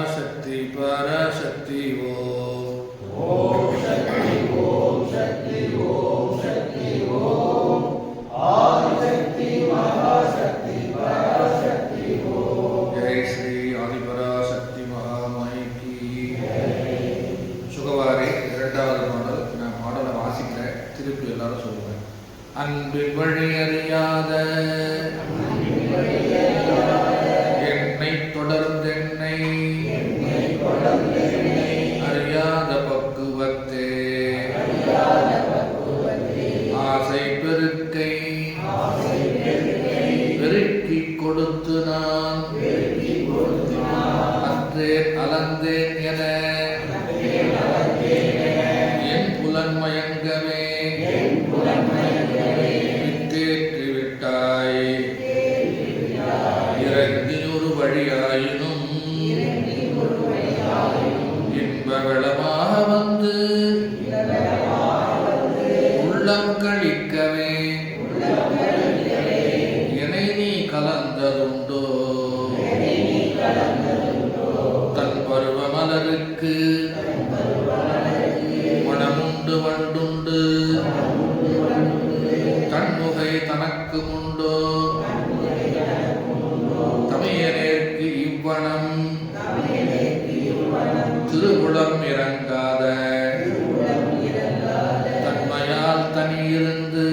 महाशक्ति पराशक्ति ओम शक्ति ओम शक्ति ओम शक्ति ओम आदिशक्ति महाशक्ति पराशक्ति ओम। जय श्री आदिपराशक्ति महामाई की சுகவாரி இரண்டாவது பாடல். நான் பாடலை வாசிக்கிறேன், திருப்பி எல்லாரும் சொல்லுவேன். அன்பின் வழி அறியாத என்னை தொடர்ந்தென்னை அறியாத பக்குவத்தே ஆசை பெருக்கை பெருக்கி கொடுத்து நான் அன்றேன் அலந்தேன் என என் புலன் மயங்கவே வித்தேற்றி விட்டாய். இறங்கி ஒரு வழியாயினும் இன்ப வெள்ளமாக வந்து உள்ளம் கழிக்கவே என்னை நீ கலந்ததுண்டோ. தன் பருவ மலருக்கு மனமுண்டு வண்டுண்டு தன்முகை தனக்கு உண்டோ. தமையனேற்கு இவ்வனம் திருவுளம் இறங்காத தன்மையால் தனியிருந்து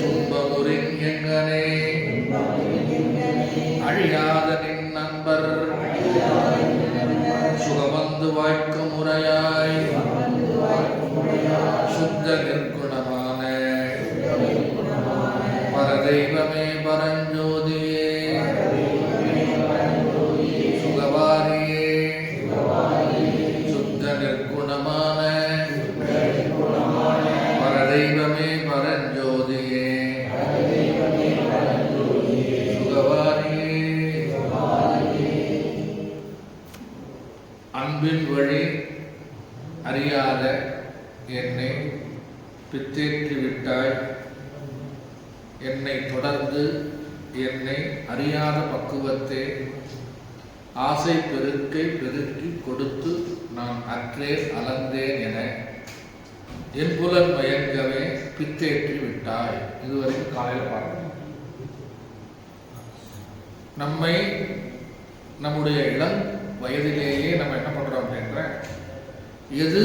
துன்பமுறின் எங்கனே அழியாத நின் நண்பர் சுகமந்து வாய்க்க முறையாய் சுத்த நிற்குணமான பரதெய்வமே பரஞ்சோதியே சுகவாரியே சுத்த நிற்குணமான பரதெய்வமே பரஞ்சோதியே சுகவாரியே. அன்பின் வழி அறியாத என்னை பித்தேற்றி விட்டாய். என்னை தொடர்ந்து என்னை அறியாத பக்குவத்தே ஆசை பெருக்கை பெருக்கி கொடுத்து நான் அற்றேன் அலந்தேன் என என் புலன் மயங்கவே பித்தேற்றி விட்டாய். இதுவரைக்கும் காலையில் பார்க்கணும். நம்மை நம்முடைய இளம் வயதிலேயே நம்ம என்ன பண்றோம் அப்படின்ற எது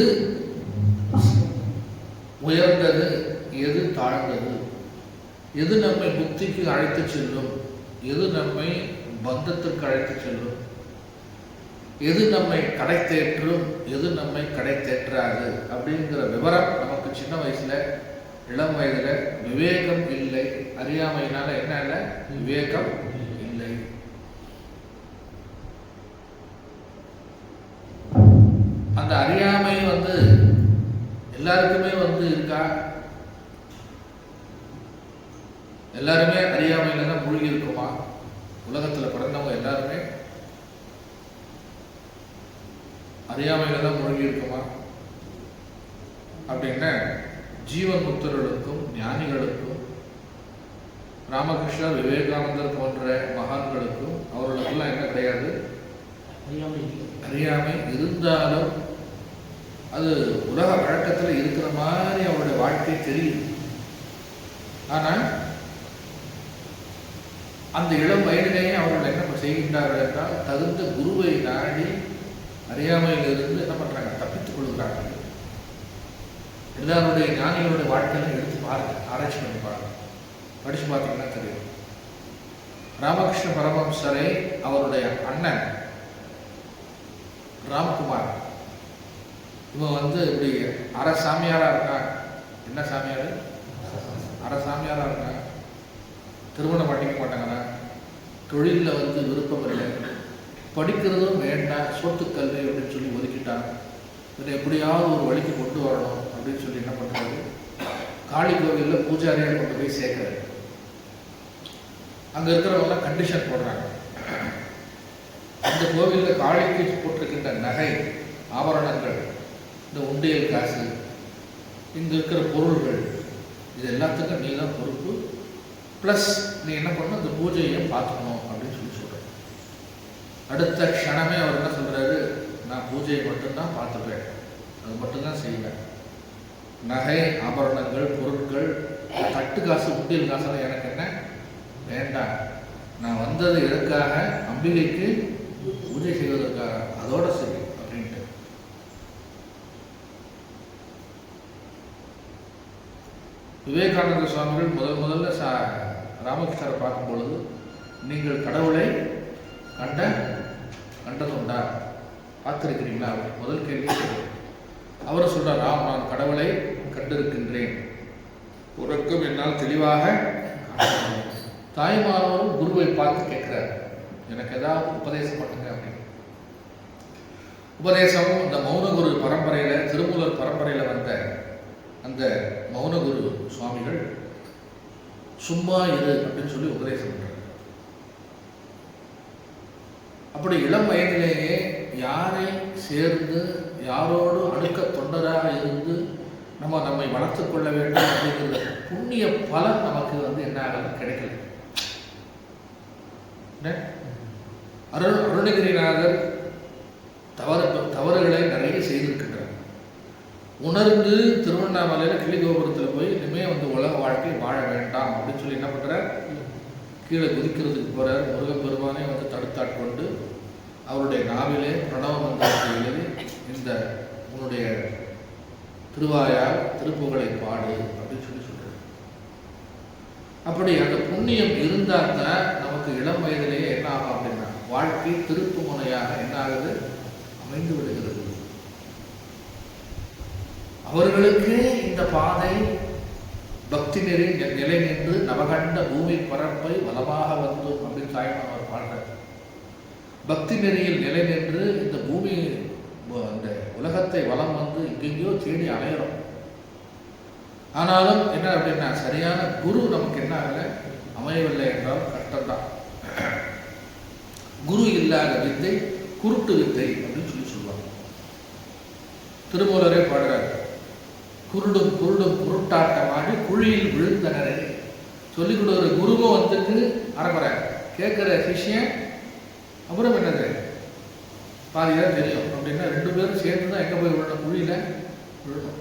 உயர்ந்தது எது தாழ்ந்தது, எது நம்மை புத்திக்கு அழைத்து செல்லும், எது நம்மை பந்தத்திற்கு அழைத்து செல்லும், எது நம்மை கடை தேற்றும், எது நம்மை கடை தேற்றாது அப்படிங்கிற விவரம் நமக்கு சின்ன வயசுல இளம் வயதுல விவேகம் இல்லை. அறியாமையினால என்ன இல்லை, விவேகம் இல்லை. அந்த அறியாமை எல்லாருக்குமே இருக்கா? எல்லாருமே அறியாமையில தான் மூழ்கி இருக்குமா? உலகத்துல பிறந்தவங்க எல்லாருமே அறியாமையில தான் மூழ்கி இருக்குமா அப்படின்னா, ஜீவன் முக்தர்களுக்கும் ஞானிகளுக்கும் ராமகிருஷ்ணர் விவேகானந்தர் போன்ற மகான்களுக்கும் அவர்களுக்கெல்லாம் என்ன கிடையாது, அறியாமை இருந்தாலும் அது உலக வழக்கத்தில் இருக்கிற மாதிரி அவருடைய வாழ்க்கை தெரியுது. ஆனால் அந்த இளம் வயதிலேயே அவர்கள் என்ன செய்கின்றார்கள் என்றால், தகுந்த குருவை நாடி அறியாமையிலிருந்து என்ன பண்றாங்க, தப்பித்துக் கொள்கிறார்கள். எல்லாருடைய ஞானிகளுடைய வாழ்க்கையில எடுத்து பாருங்க, ஆராய்ச்சி பண்ணி பாருங்க, படிச்சு பார்த்தீங்கன்னா தெரியும். ராமகிருஷ்ண பரமஹம்சரை அவருடைய அண்ணன் ராம்குமார் இவன் இப்படி அரை சாமியாரா இருக்கான். என்ன சாமியார்? அரை சாமியாரா இருக்கான். திருமணம் பண்ணிக்க மாட்டாங்கன்னா, தொழிலில் விருப்பம் இல்லை, படிக்கிறதும் வேண்டாம், சொத்து கல்வி அப்படின்னு சொல்லி ஒதுக்கிட்டான். இதை எப்படியாவது ஒரு வழிக்கு கொண்டு வரணும் அப்படின்னு சொல்லி என்ன பண்ணுறாரு, காளி கோவிலில் பூஜாரியாக கொண்டு போய் சேர்க்குறாரு. அங்கே இருக்கிறவங்களாம் கண்டிஷன் போடுறாங்க, அந்த கோவிலில் காளிக்கு போட்டிருக்கின்ற நகை ஆபரணங்கள், இந்த உண்டியல் காசு, இங்கே இருக்கிற பொருள்கள், இது எல்லாத்துக்கும் நீ தான் பொறுப்பு, ப்ளஸ் நீ என்ன பண்ணணும், இந்த பூஜையை பார்த்துக்கணும் அப்படின்னு சொல்லி சொல்கிறேன். அடுத்த க்ஷணமே அவர் என்ன சொல்றாரு, நான் பூஜையை மட்டும்தான் பார்த்துப்பேன், அது மட்டும்தான் செய்வேன். நகை ஆபரணங்கள் பொருட்கள் தட்டு காசு உண்டியல் காசெல்லாம் எனக்கு என்ன வேண்டாம். நான் வந்தது எதற்காக, அம்பிகைக்கு பூஜை செய்வதற்காக, அதோட சரி அப்படின்ட்டு. விவேகானந்த சுவாமிகள் முதல்ல ராமகிருஷ்ணரை பார்க்கும் பொழுது, நீங்கள் கடவுளை கண்டதுண்டா, பார்த்திருக்கிறீங்களா, முதல் கேள்வி. அவர் சொல்றார், நான் கடவுளை கண்டிருக்கின்றேன், உறக்கம் என்னால் தெளிவாக. தாய்மானவரும் குருவை பார்த்து கேட்கிறார், எனக்கு ஏதாவது உபதேசம் பண்ணுங்க அப்படின்னு. உபதேசம் இந்த மௌனகுரு பரம்பரையில, திருமூலர் பரம்பரையில வந்த அந்த மௌனகுரு சுவாமிகள் சும்மா இரு அப்படின்னு சொல்லி உபதேசம் பண்றார். அப்படி இளம் வயதிலேயே யாரை சேர்ந்து யாரோடு அடுக்க தொண்டராக இருந்து நம்மை வளர்த்துக் கொள்ள வேண்டும் அப்படிங்கிற புண்ணிய பலன் நமக்கு என்ன ஆகல, கிடைக்கல. அருணகிரிநாதர் தவறுகளை நிறைய செய்திருக்கின்றார். உணர்ந்து திருவண்ணாமலையில் கிளிகோபுரத்தில் போய் இனிமே உலக வாழ்க்கை வாழ வேண்டாம் அப்படின்னு சொல்லி என்ன பண்றார், கீழே குதிக்கிறதுக்கு போறார். முருகப்பெருமானை தடுத்தாட்கொண்டு அவருடைய நாவிலே பிரணவ மந்திரத்தை எழுதி, இந்த உன்னுடைய திருவாயால் திருப்புகழை பாடு அப்படின்னு சொல்லி சொல்றாரு. அப்படி அந்த புண்ணியம் இருந்தால் தான் நமக்கு இளம் வயதிலேயே என்ன ஆகும் அப்படின்னா, வாழ்க்கை திருப்பு முனையாக என்ன ஆகுது, அமைந்து விடுகிறது. அவர்களுக்கு இந்த பாதை பக்தி நெறி நிலை நின்று நவகண்ட பூமி பரப்பை வளமாக வந்தோம் அப்படின்னு தாய்மானவர் பாடுறார். பக்தி நெறியில் நிலை நின்று இந்த பூமி, இந்த உலகத்தை வலம் வந்து எங்கெங்கயோ தேடி அலையிறோம். ஆனாலும் என்ன அப்படின்னா, சரியான குரு நமக்கு என்ன ஆகல, அமையவில்லை என்றால் கஷ்டம்தான். குரு இல்லாத வித்தை குருட்டு வித்தை அப்படின்னு சொல்லி சொல்லுவாங்க. திருமூலரே பாடுறாரு, குருடும் குருடும் குருட்டாட்டமாடி குழியில் விழுந்தனரே. சொல்லிக் கொடுக்குற குருவும் அறப்பற கேட்குற சிஷ்யன் அப்புறம் என்னது பாதிதான் தெரியும் அப்படின்னா, ரெண்டு பேரும் சேர்ந்து தான் எங்கே போய் விழணும், குழியில விழணும்.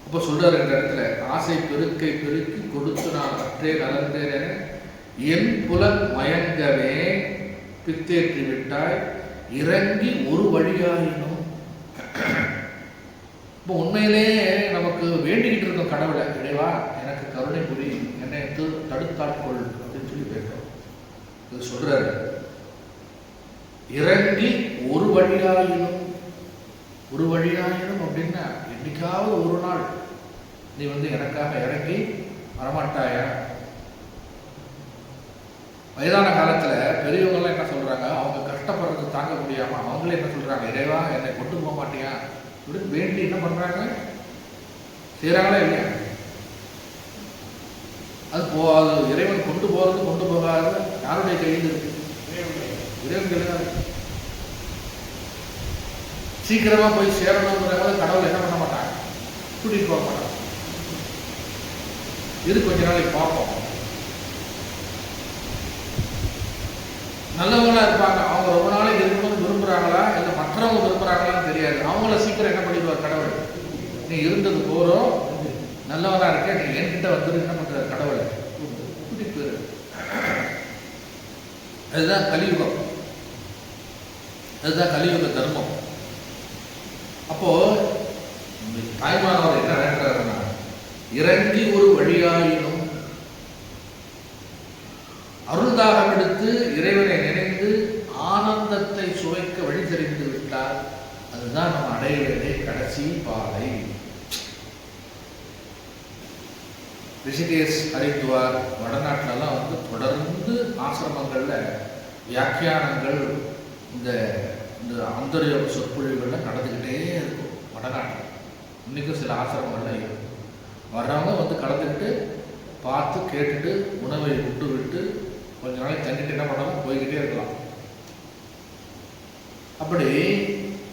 அப்போ சொல்றாரு இந்த இடத்துல, ஆசை பெருக்கை பெருக்கி கொடுத்து நான் அற்றே நலந்தேன் என் புலன் மயங்கவே பித்தேற்றி விட்டாய் இறங்கி ஒரு வழியாயினும். இப்போ உண்மையிலேயே நமக்கு வேண்டிக்கிட்டு இருக்கோம் கடவுளை, இறைவா எனக்கு கருணை புரி, என்னை தடுத்தாட்கொள் அப்படின்னு சொல்லி கேட்கிறோம். இது சொல்றாரு, இறங்கி ஒரு வழியாயினும். ஒரு வழியாயினும் அப்படின்னா, என்னைக்காவது ஒரு நாள் நீ எனக்காக இறங்கி வரமாட்டாயா? வயதான காலத்துல பெரியவங்கெல்லாம் என்ன சொல்றாங்க, அவங்க கஷ்டப்படுறது தாங்க முடியாம அவங்களே என்ன சொல்றாங்க, இறைவா என்னை கொண்டு போக மாட்டியா அப்படின்னு வேண்டி என்ன பண்றாங்க, செய்யறாங்களா இல்லையா? அது இறைவன் கொண்டு போறது கொண்டு போகாது யாருடைய கையில் இருக்கு, இறைவன் கையில் தான். சீக்கிரமா போய் சேரணுங்கிறத கடவுள் என்ன பண்ண மாட்டாங்க, கூட்டிட்டு போக மாட்டாங்க. இது கொஞ்ச நாளைக்கு பார்ப்போம். நல்லவங்களா இருப்பாங்க, அவங்க ரொம்ப நாளைக்கு இருக்கணும்னு விரும்புறாங்களா இல்லை மற்றவங்க விரும்புறாங்களான்னு தெரியாது. அவங்கள சீக்கிரம் என்ன பண்ணிடுவார் கடவுள், நீ இருந்தது போறோம், நல்லவனா இருக்க, நீ என்கிட்ட வந்துட்டு என்ன பண்ற கடவுளை கூட்டிட்டு போயிரு. அதுதான் கலியுகம், அதுதான் கலியுக தர்மம். அப்போ தாய்மானவர் என்ன வேண்டாருன்னா, இறங்கி ஒரு வழியாயினும் அருள்தாகம் எடுத்து இறைவனை நினைந்து ஆனந்தத்தை சுவைக்க வழி தெரிந்து விட்டால் அதுதான் நம்ம அடைய வேண்டிய கடைசி பாதை. ரிஷிகேஷ், ஹரித்வார், வடநாட்டிலெல்லாம் தொடர்ந்து ஆசிரமங்கள்ல வியாக்கியானங்கள், இந்த அந்தரிய சொற்பொழிவுகள்லாம் நடந்துக்கிட்டே இருக்கும். வடநாட்டில் இன்னைக்கும் சில ஆசிரமங்கள்ல இருக்கும். வர்றவங்க கலந்துக்கிட்டு பார்த்து கேட்டுட்டு உணவை விட்டு விட்டு கொஞ்ச நாளைக்கு தங்கிட்டு என்ன பண்ணலாம், போய்கிட்டே இருக்கலாம். அப்படி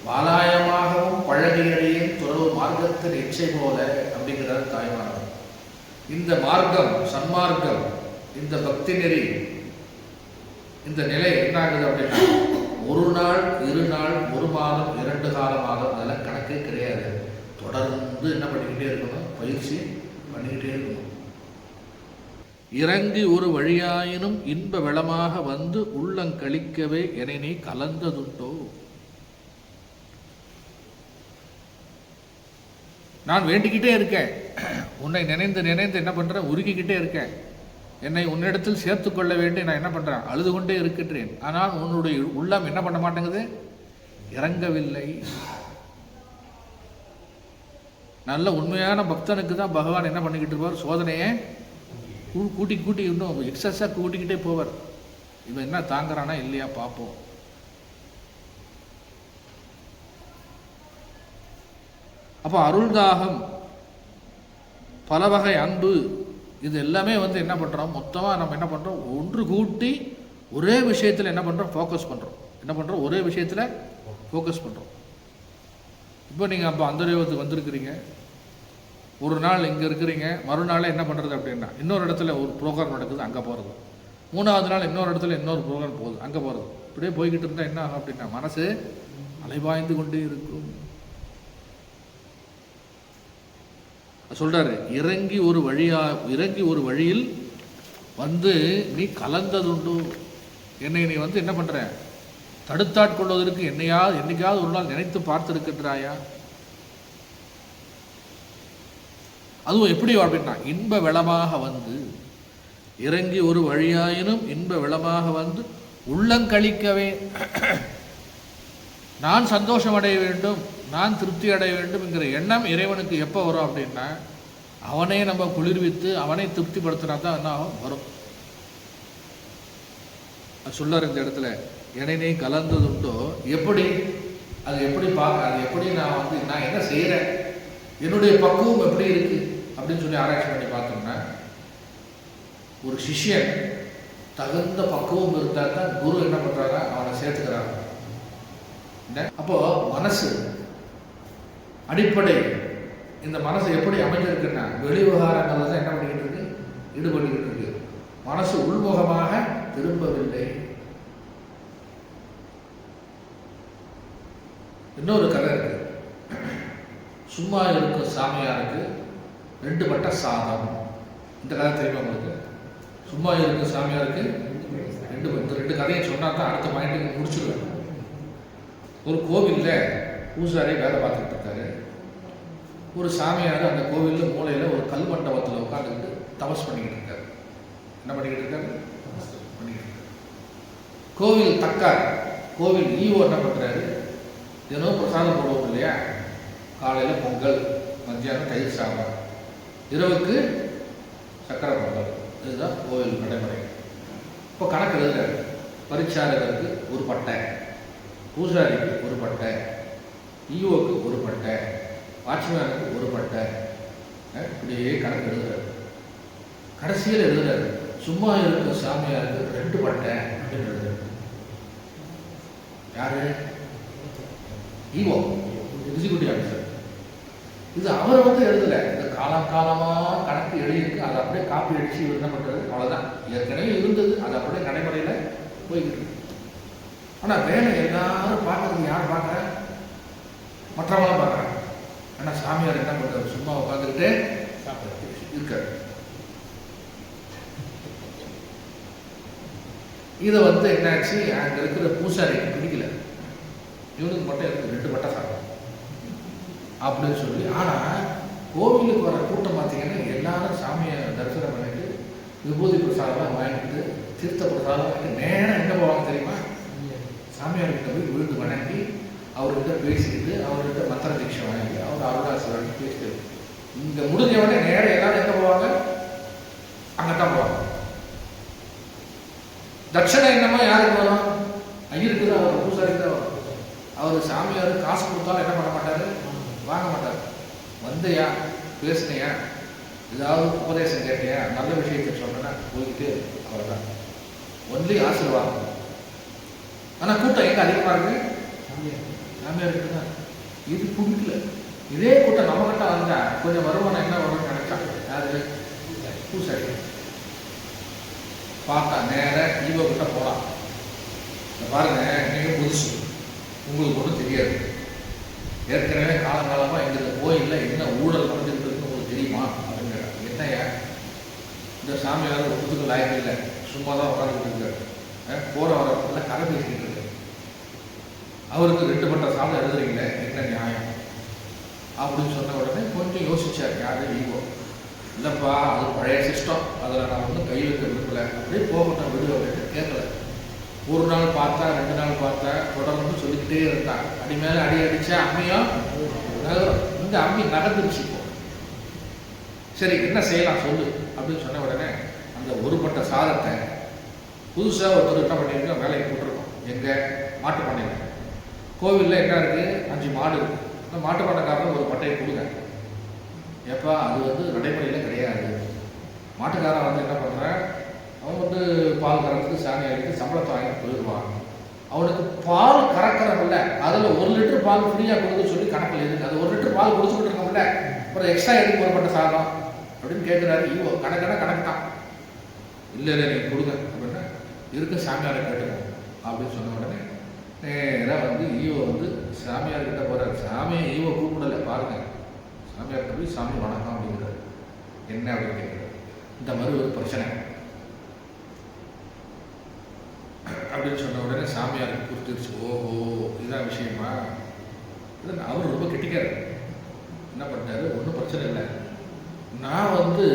வாலாயமாகவும் பழகியடையும் துறவு மார்க்கத்தின் இச்சை போல அப்படிங்கிறார் தாய்மானவர். இந்த மார்க்கம், சன்மார்க்கம், இந்த பக்தி நெறி இந்த நிலை என்ன ஆகுது அப்படின்னா, ஒரு நாள், 2 நாள், 1 மாதம், 2 மாதம் அதெல்லாம் கணக்கே கிடையாது. தொடர்ந்து என்ன பண்ணிக்கிட்டே இருக்கணும், பயிற்சி பண்ணிக்கிட்டே இருக்கணும். இறங்கி ஒரு வழியாயினும் இன்ப வெளமாக வந்து உள்ளங்கழிக்கவே என நீ கலந்ததுண்டோ. நான் வேண்டிக்கிட்டே இருக்கேன், உன்னை நினைந்து நினைந்து என்ன பண்றேன், உருகிக்கிட்டே இருக்கேன். என்னை உன்னிடத்தில் சேர்த்து கொள்ள வேண்டி நான் என்ன பண்றேன், அழுது கொண்டே இருக்கின்றேன். ஆனால் உன்னுடைய உள்ளம் என்ன பண்ண மாட்டேங்குது, இறங்கவில்லை. நல்ல உண்மையான பக்தனுக்கு தான் பகவான் என்ன பண்ணிக்கிட்டு இருப்பார், சோதனையை கூட்டி கூட்டி இன்னும் எக்ஸஸாக கூட்டிக்கிட்டே போவார். இவன் என்ன தாங்குறானா இல்லையா பார்ப்போம். அப்போ அருள்தாகம், பல வகை அன்பு, இது எல்லாமே என்ன பண்ணுறோம், மொத்தமாக நம்ம என்ன பண்ணுறோம், ஒன்று கூட்டி ஒரே விஷயத்தில் என்ன பண்ணுறோம், ஃபோக்கஸ் பண்ணுறோம். என்ன பண்ணுறோம், ஒரே விஷயத்தில் ஃபோக்கஸ் பண்ணுறோம். இப்போ நீங்கள் அப்போ அந்தர்யோகத்துக்கு வந்திருக்கிறீங்க, ஒரு நாள் இங்கே இருக்கிறீங்க, மறுநாள் என்ன பண்ணுறது அப்படின்னா இன்னொரு இடத்துல ஒரு ப்ரோக்ராம் நடக்குது, அங்கே போகிறது. 3வது நாள் இன்னொரு இடத்துல இன்னொரு ப்ரோக்ராம் போகுது, அங்கே போகிறது. இப்படியே போய்கிட்டு இருந்தால் என்ன ஆகும் அப்படின்னா மனசு அலைபாய்ந்து கொண்டே இருக்கும். சொல்றாரு, இறங்கி ஒரு வழியில் வந்து நீ கலந்ததுண்டு. என்னை நீ என்ன பண்ற, தடுத்தாட்கொள்வதற்கு என்னைக்காவது ஒரு நாள் நினைத்து பார்த்திருக்கின்றாயா? அதுவும் எப்படி அப்படின்னா இன்ப வெளமாக வந்து, இறங்கி ஒரு வழியாயினும் இன்ப வெளமாக வந்து உள்ளங்கழிக்கவே. நான் சந்தோஷம் அடைய வேண்டும், நான் திருப்தி அடைய வேண்டும் என்கிற எண்ணம் இறைவனுக்கு எப்போ வரும் அப்படின்னா, அவனே நம்ம குளிர்வித்து அவனை திருப்திப்படுத்தினா தான் என்ன வரும். சொல்லார் இந்த இடத்துல, என்னை கலந்ததுண்டோ. எப்படி அது எப்படி பார்க்க, அது எப்படி நான் என்ன செய்கிறேன், என்னுடைய பக்குவம் எப்படி இருக்கு அப்படின்னு சொல்லி ஆராய்ச்சி பண்ணி பார்த்தோம்னா, ஒரு சிஷ்யன் தகுந்த பக்குவம் இருந்தால் தான் குரு என்ன பண்றாங்க, அவனை சேர்த்துக்கிறாங்க. அப்போ மனசு அடிப்படை, இந்த மனசு எப்படி அமைஞ்சிருக்குன்னா வெளி விவகாரங்கள்ல தான் என்ன பண்ணிக்கிட்டு இருக்கு, ஈடுபட்டுக்கிட்டு இருக்கு. மனசு உள்முகமாக திரும்பவில்லை. இன்னொரு கதை இருக்கு. சும்மா இருக்கும் சாமியாருக்கு 2 பட்ட சாதம். இந்த கதை தெரியுமா உங்களுக்கு? சும்மா இருக்கும் சாமியாருக்கு 2 கதையை சொன்னா தான் அடுத்த பாயிண்ட்டுக்கு முடிச்சுடுவேன். ஒரு கோவிலில் பூசாரி வேலை பார்த்துக்கிட்டு இருக்காரு. ஒரு சாமியார் அந்த கோவிலில் மூலையில் ஒரு கல் மண்டபத்தில் உட்காந்துக்கிட்டு தபஸ் பண்ணிக்கிட்டு இருக்காரு. என்ன பண்ணிக்கிட்டு இருக்காரு, பண்ணிக்கிட்டு இருக்காரு. கோவில் தக்கார், கோவில் ஈவோ என்ன பண்ணுறாரு, தினம் பிரசாதம் போடுவோம் இல்லையா, காலையில் பொங்கல், மத்தியானம் தயிர் சாம்பார், இரவுக்கு சக்கரை பொங்கல். இதுதான் கோவில் நடைமுறை. இப்போ கணக்கு எழுதுறாரு. பரிச்சாரகருக்கு 1 பட்டை, பூசாரிக்கு 1 பட்டை, ஈவோக்கு 1 பட்டை, வாட்ச்மேனுக்கு 1 பட்டை, இப்படியே கணக்கு எழுதுறாரு. கடைசியில் எழுதுறாரு, சும்மா இருக்க சாமியாருக்கு 2 பட்டை அப்படின்னு எழுதுறாரு. யாரு? ஈவோ, எக்ஸிக்யூட்டிவ் ஆஃபீஸர். இது அவர் எழுதல, இந்த காலமா கணக்கு எழுதியிருக்கு. அதை அப்படியே காப்பி அடிச்சு இவர் என்ன பண்றது, அவ்வளவுதான். ஏற்கனவே இருந்தது, அது அப்படியே நடைமுறையில போய்கிட்டு இருக்கு. ஆனா வேலை எல்லாரும் பார்க்கறது யார் பார்க்கற, மற்றவங்களும் பார்க்கறாங்க. ஆனா சாமியார் என்ன பண்றாரு, சும்மா உட்காந்துக்கிட்டே இருக்காரு. இதை என்னாச்சு, அங்க இருக்கிற பூசாரிக்கு பிடிக்கல. இவனுக்கு மட்டும் எனக்கு 2 பட்டை சாப்பிடும் அப்படின்னு சொல்லி. ஆனா கோவிலுக்கு வர கூட்டம் பார்த்தீங்கன்னா எல்லாரும் சாமியை தரிசனம் பண்ணிட்டு விபூதி பிரசாதம் வாங்கிட்டு தீர்த்த பிரசாதம் வாங்கிட்டு நேரம் எங்க போவாங்க தெரியுமா, சாமியார்கிட்ட போய் விழுந்து வணங்கி அவர்கிட்ட பேசிக்கிட்டு அவர்கிட்ட மந்திர தீட்சை வாங்கி அவர் அருளாசி வாங்கி பேசிட்டு இங்க முடிஞ்சவனே நேரம் எல்லாரும் எங்க போவாங்க, அங்கதான் போவாங்க. தட்சணை என்னமோ யாருக்கு வரும், ஐயருக்கு தான் வரும், பூசாரிக்கு தான் வரும். அவர் சாமியார் காசு கொடுத்தாலும் என்ன பண்ண மாட்டாரு, வாங்க மாட்டார். வந்தையா, பேசுனையா, ஏதாவது உபதேசம் கேட்டையா, நல்ல விஷயத்தை சொன்னா போய்கிட்டு அவ்வளோதான். ஒன்லி ஆசீர்வாதம். ஆனால் கூட்டம் எங்க அதிகமாக இருக்கு, சாமியார்கிட்ட தான். இது பிடிக்கல. இதே கூட்டம் நம்ம கிட்ட வந்தா கொஞ்சம் வருமானம் என்ன வரும்னு நினைச்சாங்க. யாரு? பூசாரி. பார்த்தா நேர ஈவோ கிட்ட போகலாம். பாருங்க, நீங்கள் புதுசு, உங்களுக்கு ஒன்றும் தெரியாது. ஏற்கனவே காலங்காலமாக எங்கள் கோயிலில் என்ன ஊழல் நடந்துருக்குன்னு உங்களுக்கு தெரியுமா அப்படிங்கிற. என்னையா இந்த சாமியார் ஒப்புதுக்கு லாயக்கு இல்லை, சும்மா தான் உட்காந்துக்கிட்டு இருக்காரு, போகிற வரப்பெல்லாம் கதை பேசிக்கிட்டு இருக்காரு. அவருக்கு 2 பட்ட சாதம் எழுதுறீங்களே, என்ன நியாயம் அப்படின்னு சொன்ன உடனே கொஞ்சம் யோசிச்சார் யாரு, ஈகோ. இல்லைப்பா, அது பழைய சிஸ்டம், அதில் நான் வந்து கை வைக்க விரும்பலை, அப்படியே போகட்டும் விடு அப்படின்னு கேட்கல. ஒரு நாள் பார்த்தா, 2 நாள் பார்த்தா, தொடர்ந்து சொல்லிக்கிட்டே இருந்தான். அடி மேலே அடி அடித்தா அம்மியும் நகரும். இந்த அம்மி நகர்ந்துருச்சு. இப்போ சரி என்ன செய்யலாம் சொல்லு அப்படின்னு சொன்ன உடனே அந்த ஒரு பட்ட சாதத்தை புதுசாக ஒருத்தர் என்ன பண்ணியிருக்கோம், வேலைக்கு போட்டிருக்கோம். எங்கள் மாட்டு பண்ணையில் கோவிலில் என்ன இருக்குது, 5 மாடு இருக்குது. இந்த மாட்டு பண்ணைக்காரன் ஒரு பட்டையை கொடுங்க. ஏப்பா, அது வந்து நடைமுறையில் கிடையாது. மாட்டுக்காரன் வந்து என்ன பண்ணுறேன், அவன் வந்து பால் கறந்துட்டு சாணி அடித்து சம்பளத்தை வாங்கிட்டு போயிடுவான். அவனுக்கு பால் கறக்கிறதில்ல, அதில் 1 லிட்டர் பால் ஃப்ரீயாக கொடுக்க சொல்லி கணக்கில் இருக்குது. அது 1 லிட்டர் பால் கொடுத்துக்கிட்டு இருக்கோம்ல, அப்புறம் எக்ஸ்ட்ரா எதுக்கு போடப்பட்ட சாதம் அப்படின்னு கேட்குறாரு. ஈவோ கணக்கு தான். இல்லை நீங்கள் கொடுங்க அப்படின்னா, இருக்க சாமியாரை கேட்டுக்கணும் அப்படின்னு சொன்ன உடனே நேராக வந்து ஈவோ வந்து சாமியார்கிட்ட போகிறார். சாமியை ஈவோ கூப்பிடலை, பாருங்கள். சாமியார்கிட்ட போய் சாமி வணக்கம் அப்படிங்கிறாரு. என்ன அப்படின்னு கேட்குறாரு. இந்த மாதிரி ஒரு பிரச்சனை அப்படின்னு சொன்ன உடனே சாமியாருக்கு குறித்துருச்சு. ஓஹோ, இதுதான் விஷயமா. இல்லை, அவர் ரொம்ப கெட்டிக்காரு. என்ன பண்ணிட்டாரு, ஒன்றும் பிரச்சனை இல்லை, நான் வந்து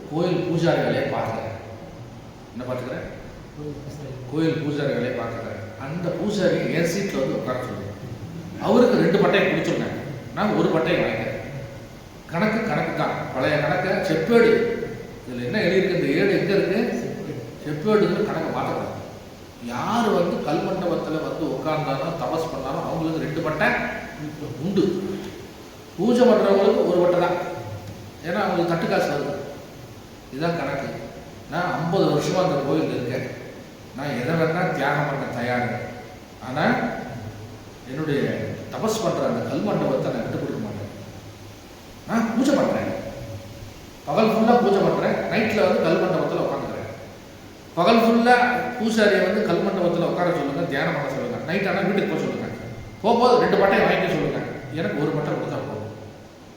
கோயில் பூஜாரி வேலையை பார்க்குறேன். என்ன பார்த்துக்கிறேன், கோயில் பூஜாரி வேலையை பார்க்குறேன். அந்த பூஜாரி என் சீட்டில் வந்து உட்கார சொல்லுவேன். அவருக்கு 2 பட்டையை கொடுத்துருங்க, நான் 1 பட்டையை வாங்கிக்கிறேன். கணக்கு தான், பழைய கணக்கை செப்பேடு. இதில் என்ன எழுதியிருக்கு, இந்த ஏடு எங்கே இருக்குது, செப்பேடுன்னு கணக்கை மாற்றக்கூடாது. யார் வந்து கல்மண்டபத்தில் வந்து உட்கார்ந்தாலும் தபஸ் பண்ணாலும் அவங்களுக்கு 2 பட்டை உண்டு. பூஜை பண்ணுறவங்களுக்கு 1 பட்டை தான், ஏன்னா அவங்களுக்கு தட்டு காசு வருது. இதுதான் கணக்கு. நான் 50 வருஷமாக அந்த கோயில் இருக்கேன். நான் எதை வேணால் தியாகம் பண்ண தயார். ஆனால் என்னுடைய தபஸ் பண்ணுற அந்த கல்மண்டபத்தை நான் விட்டு கொடுக்க மாட்டேன். நான் பூஜை பண்ணுறேன், பகல் ஃபுல்லாக பூஜை பண்ணுறேன், நைட்டில் வந்து கல்மண்டபத்தில் உட்காந்துக்கிறேன். பகல் ஃபுல்லாக பூசாரியை வந்து கல்மண்டபத்தில் உட்கார சொல்லுங்கள், தியானம் பண்ண சொல்லுங்கள். நைட் ஆனால் வீட்டுக்கு போக சொல்லுங்கள். போகும்போது 2 பட்டையை வாங்கிக்க சொல்லுங்கள், எனக்கு 1 பட்டை கொடுத்தா போகும்.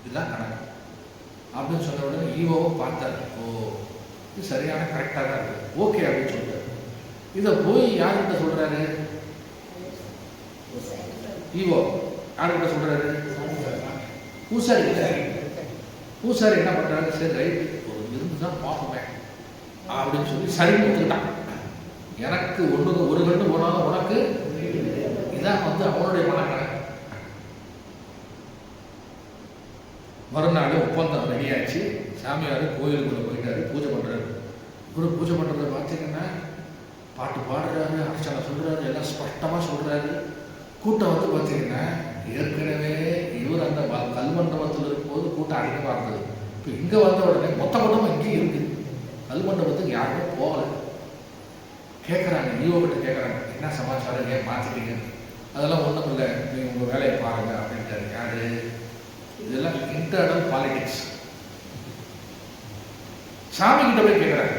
இதுதான் கணக்கு அப்படின்னு சொன்ன உடனே ஈவோவும் பார்த்தாரு. ஓ, இது சரியான கரெக்டாக தான் இருக்குது, ஓகே அப்படின்னு சொல்லிட்டாரு. இதை போய் யார்கிட்ட சொல்கிறாரு, ஈவோ யார்கிட்ட சொல்கிறாரு, பூசாரி கிட்ட. பூசாரி என்ன பண்ணுறாரு, சரி ரைட், ஒரு இருந்து தான் பார்ப்போமே அப்படின்னு சொல்லி சரின்னு ஒத்துக்கிட்டான். எனக்கு 1 கண்டு போனாலும் உனக்கு இதான் வந்து அவனுடைய பணக்கணக்கு. மறுநாள் ஒப்பந்தம் ரெடியாச்சு. சாமியார் கோயிலுக்குள்ளே போயிட்டாரு, பூஜை பண்ணுறாரு. இவர் பூஜை பண்ணுறத பார்த்தீங்கன்னா பாட்டு பாடுறாரு, அர்ச்சனை சொல்கிறாரு, எல்லாம் ஸ்பஷ்டமாக சொல்கிறாரு. கூட்டம் வந்து பார்த்தீங்கன்னா ஏற்கனவே இவர் அந்த கல்மண்டபத்தில் இருக்கும்போது கூட்டம் அதிகமாக இருந்தது. இப்போ இங்கே வந்த உடனே மொத்த கூட்டமும் இங்கேயும் இருக்குது. கல்மண்டபத்துக்கு யாருமே போகலை. கேட்குறாங்க, ஈவோக்கிட்ட கேட்குறாங்க, என்ன சமாச்சாரம், ஏன் மாற்றிட்டீங்க? அதெல்லாம் ஒன்றும் இல்லை, நீங்கள் உங்கள் வேலையை பாருங்கள் அப்படின்ட்டாரு. யாரு இதெல்லாம் இன்டர்னல் பாலிடிக்ஸ். சாமி கிட்ட போய் கேட்குறாங்க,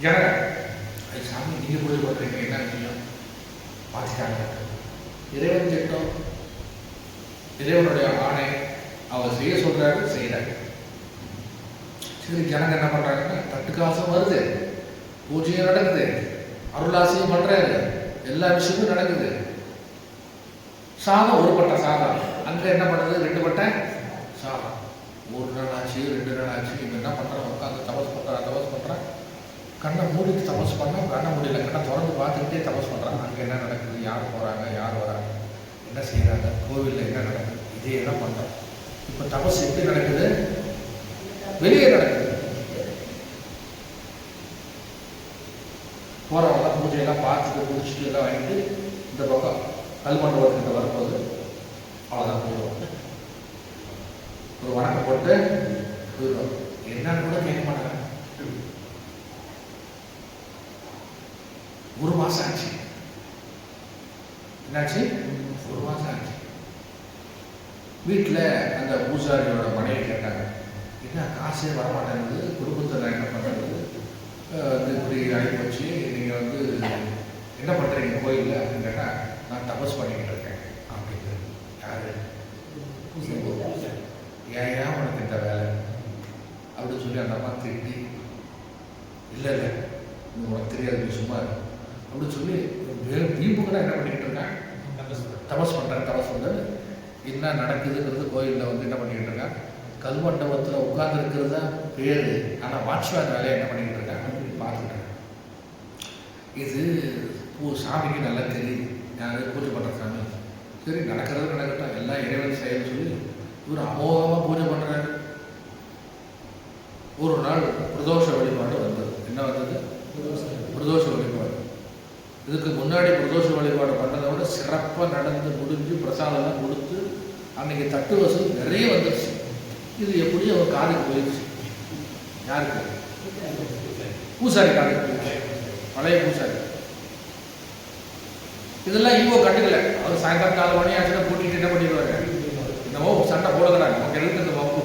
ஜனங்க சாமி நீங்கள் பூஜை பண்ணுறீங்க, என்ன விஷயம்? மாற்றிட்டாங்க. இறைவன் திட்டம், இறைவனுடைய ஆணை, அவர் செய்ய சொல்றாரு, செய்யறாரு. சரி, ஜனங்க என்ன பண்றாங்கன்னா, தட்டுக்காசம் வருது, பூஜையும் நடக்குது, அருளாசியும் பண்றாரு, எல்லா விஷயமும் நடக்குது. சாதம் 1 பட்டை சாதம், அங்க என்ன பண்ணுது, 2 பட்டை சாதம். 1 நாள் ஆச்சு, 2 நாள் ஆச்சு. இவங்க என்ன பண்றான், உட்காந்து தபஸ் பண்றான். கண்ணை மூடிட்டு தபஸ் பண்ணால் கண்ணை முடியல, கண்ணை திறந்து பார்த்துக்கிட்டே தபஸ் பண்ணுறாங்க. அங்கே என்ன நடக்குது, யார் போகிறாங்க, யார் வராங்க, என்ன செய்கிறாங்க, கோவிலில் என்ன நடக்குது, இதே தான் பண்ணுறோம். இப்போ தபஸ் எப்படி நடக்குது, வெளியே நடக்குது. போகிறவங்க பூஜையெல்லாம் பார்த்துட்டு குடிச்சிட்டு எல்லாம் வாங்கிட்டு இந்த பக்கம் கல்மண்டபத்துக்கிட்ட வரும்போது அவ்வளோதான் போயிடுவாங்க. ஒரு வணக்கம் போட்டு போயிடுவாங்க. என்னன்னு கூட கேட்க மாட்டாங்க. 1 மாதம் ஆச்சு. என்னாச்சு, 1 மாதம் ஆச்சு. வீட்டில் அந்த பூசாரியோட மனைவி கேட்டாங்க, என்ன காசே வரமாட்டேங்குது, குடும்பத்தில் என்ன பண்ணுறது, இப்படி ஆகி போச்சு, நீங்கள் வந்து என்ன பண்ணுறீங்க கோயிலில் அப்படின்னு கேட்டால், நான் தபஸ் பண்ணிக்கிட்டு இருக்கேன் அப்படின்னு. யாரு? ஏன் உனக்கு இந்த வேலை அப்படின்னு சொல்லி அந்த அம்மா திட்டி, இல்லை இல்லை உனக்கு தெரியாது நீ சும்மா அப்படின்னு சொல்லி வீம்புக்கு என்ன பண்ணிக்கிட்டு இருக்கேன், தபஸ் பண்ணுறேன். என்ன நடக்குதுங்கிறது கோயிலில் வந்து என்ன பண்ணிக்கிட்டு இருக்கான், கல்மண்டபத்தில் உட்கார்ந்துருக்கிறது தான் பேர், ஆனால் வாட்ச்மேன் வேலையை என்ன பண்ணிக்கிட்டு இருக்காங்க பார்த்துட்டு. இது சாமிக்கு நல்லா தெரியுது, யார் பூஜை பண்ணுற சாமி. சரி நடக்கிறது நடக்கட்டும், எல்லாம் இறைவன் செயல் சொல்லி இவர் அமோகமாக பூஜை பண்ணுறாரு. ஒரு நாள் பிரதோஷ வழிபாடு வந்தது. என்ன வந்தது? பிரதோஷ வழிபாடு. இதுக்கு முன்னாடி பிரதோஷ வழிபாடு பண்ணதை விட சிறப்பாக நடந்து முடிஞ்சு பிரசாதம்லாம் கொடுத்து அன்னைக்கு தட்டு வசதி நிறைய வந்துருச்சு. இது எப்படி அவர் காதுக்கு போயிடுச்சு. யாருக்கு? பூசாரி காதுக்கு போயிடுச்சு, பழைய பூசாரி. இதெல்லாம் ஈவோ கண்டுக்கல. அவர் சாயங்காலம் 4 மணி ஆச்சுன்னா கூட்டிகிட்டு என்ன பண்ணிடுவாங்க, என்னவோ சண்டை போடுகிறாங்க, நமக்கு எழுத்து இந்த வம்பு.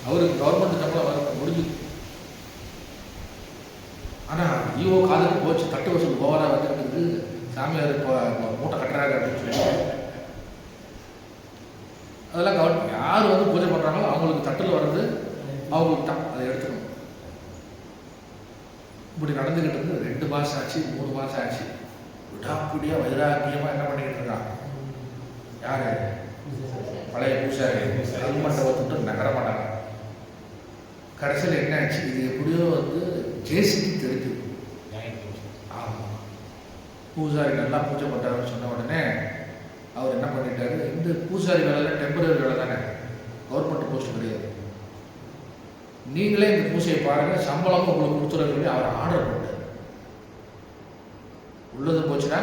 அவருக்கு கவர்மெண்ட் சம்பளம் வர முடிஞ்சு. ஆனால் ஈவோ காதுக்கு போச்சு, தட்டு வசூல் போவாரா வந்துட்டு சாமியார் இப்போ மூட்டை கட்டுறாரு அப்படின்னு சொல்லி அதெல்லாம் கவர்மெண்ட் யார் வந்து பூஜை பண்ணுறாங்களோ அவங்களுக்கு தட்டில் வர்றது அவங்களுக்கு தான் அதை எடுத்துக்கணும். இப்படி நடந்துக்கிட்டு இருந்து 2 மாதம் ஆச்சு, 3 மாதம் ஆச்சு. விடாப்பிடியாக வைராக்கியமாக என்ன பண்ணிக்கிட்டு இருக்கான் யார்? பழைய பூசாரி. கல்மண்டபத்துட்டு நகர மாட்டாங்க. கடைசியில் என்ன ஆச்சு, இது எப்படியோ வந்து ஜேசிக்கு தெரிஞ்சு. ஆமாம், பூசாரி நல்லா பூஜை பண்ணுறாருன்னு சொன்ன உடனே அவர் என்ன பண்ணிட்டாரு, இந்த பூசாரி வேலையில் டெம்பரரி வேலை தானே, கவர்மெண்ட் போஸ்ட் கிடையாது, நீங்களே இந்த பூசையை பாருங்கள், சம்பளமும் உங்களுக்கு கொடுத்துட சொல்லி அவர் ஆர்டர் பண்ணிட்டார். உள்ளது போச்சுன்னா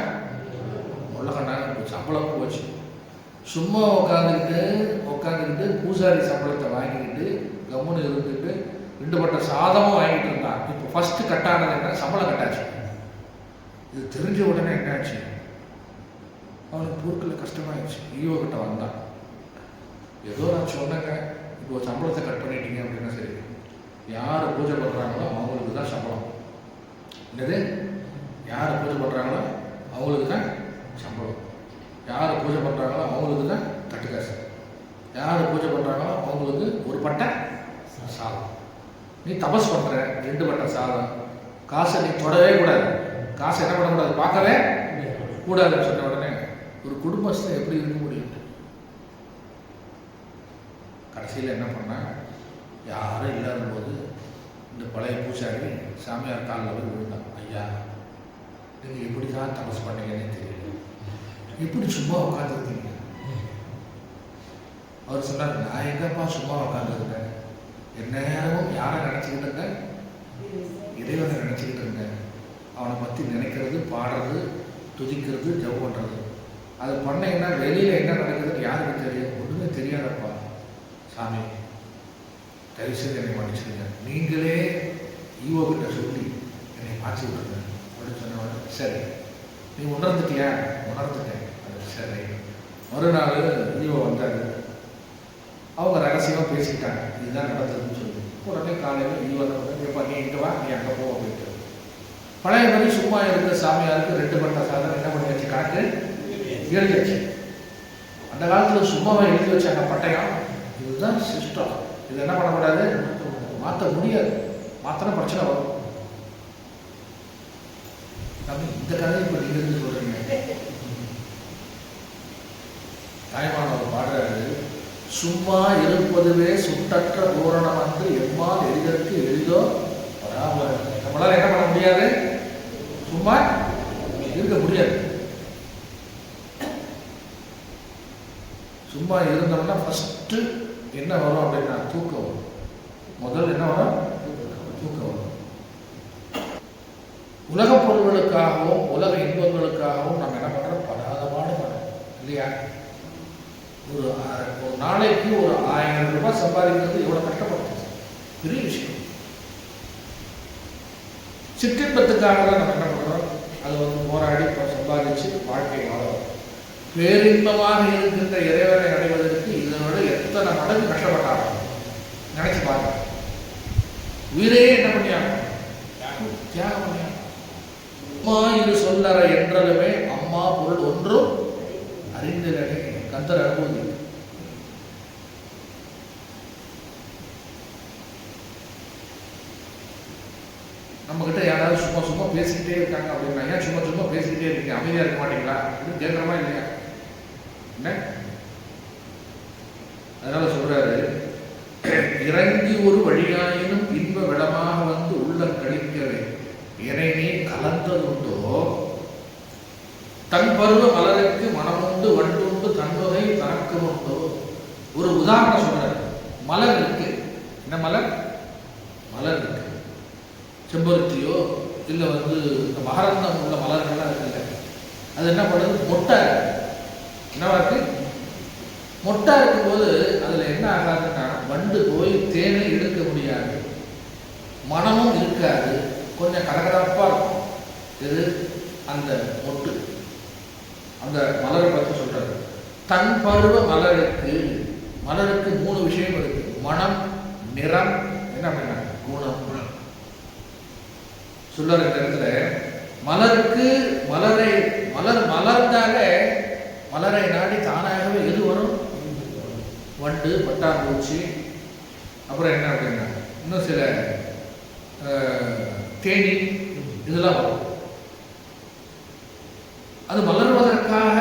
உள்ளக்கண்ணாங்க சம்பளமும் போச்சு. சும்மா உட்காந்துக்கிட்டு பூசாரி சம்பளத்தை வாங்கிக்கிட்டு கம்முன்னு இருந்துட்டு 2 பட்ட சாதமும் வாங்கிட்டு இருந்தான். இப்போ ஃபஸ்ட்டு கட்டானது என்ன, சம்பளம் கட்டாச்சு. இது தெரிஞ்ச உடனே என்னாச்சு, அவனுக்கு பொருட்கள் கஷ்டமாயிடுச்சு. ஈவோ கிட்ட வந்தான், ஏதோ நான் சொன்னேங்க, இப்போ சம்பளத்தை கட் பண்ணிட்டீங்க அப்படின்னா சரி, யார் பூஜை பண்ணுறாங்களோ அவங்களுக்கு தான் சம்பளம். என்னது? யார் பூஜை பண்ணுறாங்களோ அவங்களுக்கு தான் சம்பளம். யார் பூஜை பண்ணுறாங்களோ அவங்களுக்கு தான் தட்டுக்காசு. யார் பூஜை பண்ணுறாங்களோ அவங்களுக்கு ஒரு பட்டை சாதம். நீ தபஸ் பண்ணுற 2 பட்டை சாதம், காசை நீ தொடவே கூடாது, காசை என்ன பண்ணக்கூடாது, பார்க்கவே கூடாதுன்னு சொன்ன உடனே ஒரு குடும்பஸ்தை எப்படி இருக்க முடியும்? கடைசியில் என்ன பண்ணா, யாரும் இல்லாத போது இந்த பழைய பூசாரி சாமியார் காலில் போய் விழுந்தான். ஐயா, நீங்கள் எப்படி தான் தபஸ் பண்ணீங்கன்னு தெரியல, எப்படி சும்மா உட்காந்துருக்கீங்க? அவர் சொன்னார், நான் எங்கப்பா சும்மா உட்காந்துருக்கேன், என்ன நேரமும் யாரை நினச்சிக்கிட்டு இருந்தேன், இறைவனை நினச்சிக்கிட்டு இருந்தேன். அவனை பற்றி நினைக்கிறது, பாடுறது, துதிக்கிறது, ஜெபம் பண்ணுறது. அது பண்ணீங்கன்னா வெளியில் என்ன நடக்குதுன்னு யாருக்கு தெரியும்? ஒன்றுமே தெரியாதப்பா. சாமி தயவுசெய்து என்னை மன்னிச்சுடுங்க, நீங்களே ஈவோ கிட்ட சொல்லி என்னை மாற்றி விடுங்க அப்படின்னு சொன்ன. சரி, நீ உணர்ந்துட்டியா? உணர்ந்துட்டேன். அது சரி. மறுநாள் ஈவோ வந்தார். அவங்க ரகசியமாக பேசிக்கிட்டாங்க, இதுதான் நடந்ததுன்னு சொல்லி. உடனே காலையில் ஈவோ எப்போ நீ இங்கே வா, நீ அங்கே போ அப்படின்ட்டு. பழைய மாதிரி சும்மா இருக்க சாமியாருக்கு 2 பட்டை சாதம் என்ன பண்ணியாச்சு, கணக்கு எழுதியாச்சு. அந்த காலத்தில் சும்மாவை எழுதி வச்சாங்க பட்டயம். இதுதான் சிஸ்டம். இது என்ன பண்ணக்கூடாது, மாற்ற முடியாது. மாத்திரம் பிரச்சனை வரும். இந்த கதையை இப்போ நீங்கள் இருந்து சொல்கிறீங்க. தாய்மானவர் பாடுறாரு, சும்மா இருப்பதுவே சுட்டற்ற பூரணம் வந்து எம்மால் எளிதற்கு எளிதோ பராபரம். நம்மளால என்ன பண்ண முடியாது, சும்மா இருக்க முடியாது. சும்மா இருந்தோம்னா ஃபஸ்ட்டு என்ன வரும் அப்படின்னா தூக்கம் வரும். முதல் என்ன வரும், தூக்கம் வரும். உலக பொருள்களுக்காகவும் உலக இன்பங்களுக்காகவும் நம்ம என்ன பண்ணுறோம், படாதபாடு பண்ணுறோம் இல்லையா? ஒரு நாளைக்கு ஒரு 1000 ரூபாய் சம்பாதிக்கிறது எவ்வளோ கஷ்டப்படுறது, பெரிய விஷயம். சிற்றின்பத்துக்காக தான் நம்ம என்ன பண்ணுறோம், அதை வந்து போராடி சம்பாதிச்சு வாழ்க்கை வாழறோம். பேரின்பமாக இருக்கின்ற இறைவனை அடைவதற்கு இதனோட எத்தனை மடங்கு கஷ்டப்பட்டாங்க நினைச்சு பாருங்க. உயிரையே என்ன பண்ணியாங்க, தியாகம் பண்ணியாங்க. சும்மா இது சொல்லற என்றலுமே அம்மா பொருள் ஒன்றும் அறிந்திலனே. கந்தர் அனுபூதி. நம்ம கிட்ட யாராவது சும்மா சும்மா பேசிக்கிட்டே இருக்காங்க அப்படின்னா, ஏன் சும்மா சும்மா பேசிக்கிட்டே இருக்கீங்க, அமைதியா இருக்க மாட்டீங்களா அப்படின்னு கேட்கறமா இல்லையா? என்ன அதனால சொல்றாரு, இறங்கி ஒரு வழியாயினும் இன்ப விடமாக வந்து உள்ள கழிக்கவே இறை நீ கலந்ததுண்டோ தன் பருவ மலருக்கு மனமுண்டு வண்டுண்டு தன்வகை தனக்கு உண்டோ. ஒரு உதாரணம் சொல்றாரு. மலர் இருக்கு. என்ன மலர்? மலர் இருக்கு. செம்பருத்தியோ இல்லை இந்த மகரந்தம் உள்ள மலர்கள்லாம் இருக்குல்ல, அது என்ன பண்ணுது? மொட்டை. என்னவா இருக்கு? மொட்டை இருக்கும்போது அதில் என்ன ஆகாதுன்னா, வண்டு போய் தேனை எடுக்க முடியாது, மனமும் இருக்காது, கொஞ்சம் கலகலப்பாக இருக்கும். இது அந்த மொட்டு. அந்த மலரை பற்றி சொல்றாரு. தன் பருவ மலருக்கு, மலருக்கு 3 விஷயம் இருக்கு: மனம், நிறம், என்ன அப்படின்னா குணம். சொல்றாரு இந்த இடத்துல, மலருக்கு மலர் மலர்ந்தாலே மலரை நாடி தானாகவே எது வரும்? வண்டு, பட்டாம்பூச்சி, அப்புறம் என்ன அப்படின்னா இன்னும் சில தேனி, இதெல்லாம் வரும். அது மலர்வதற்காக,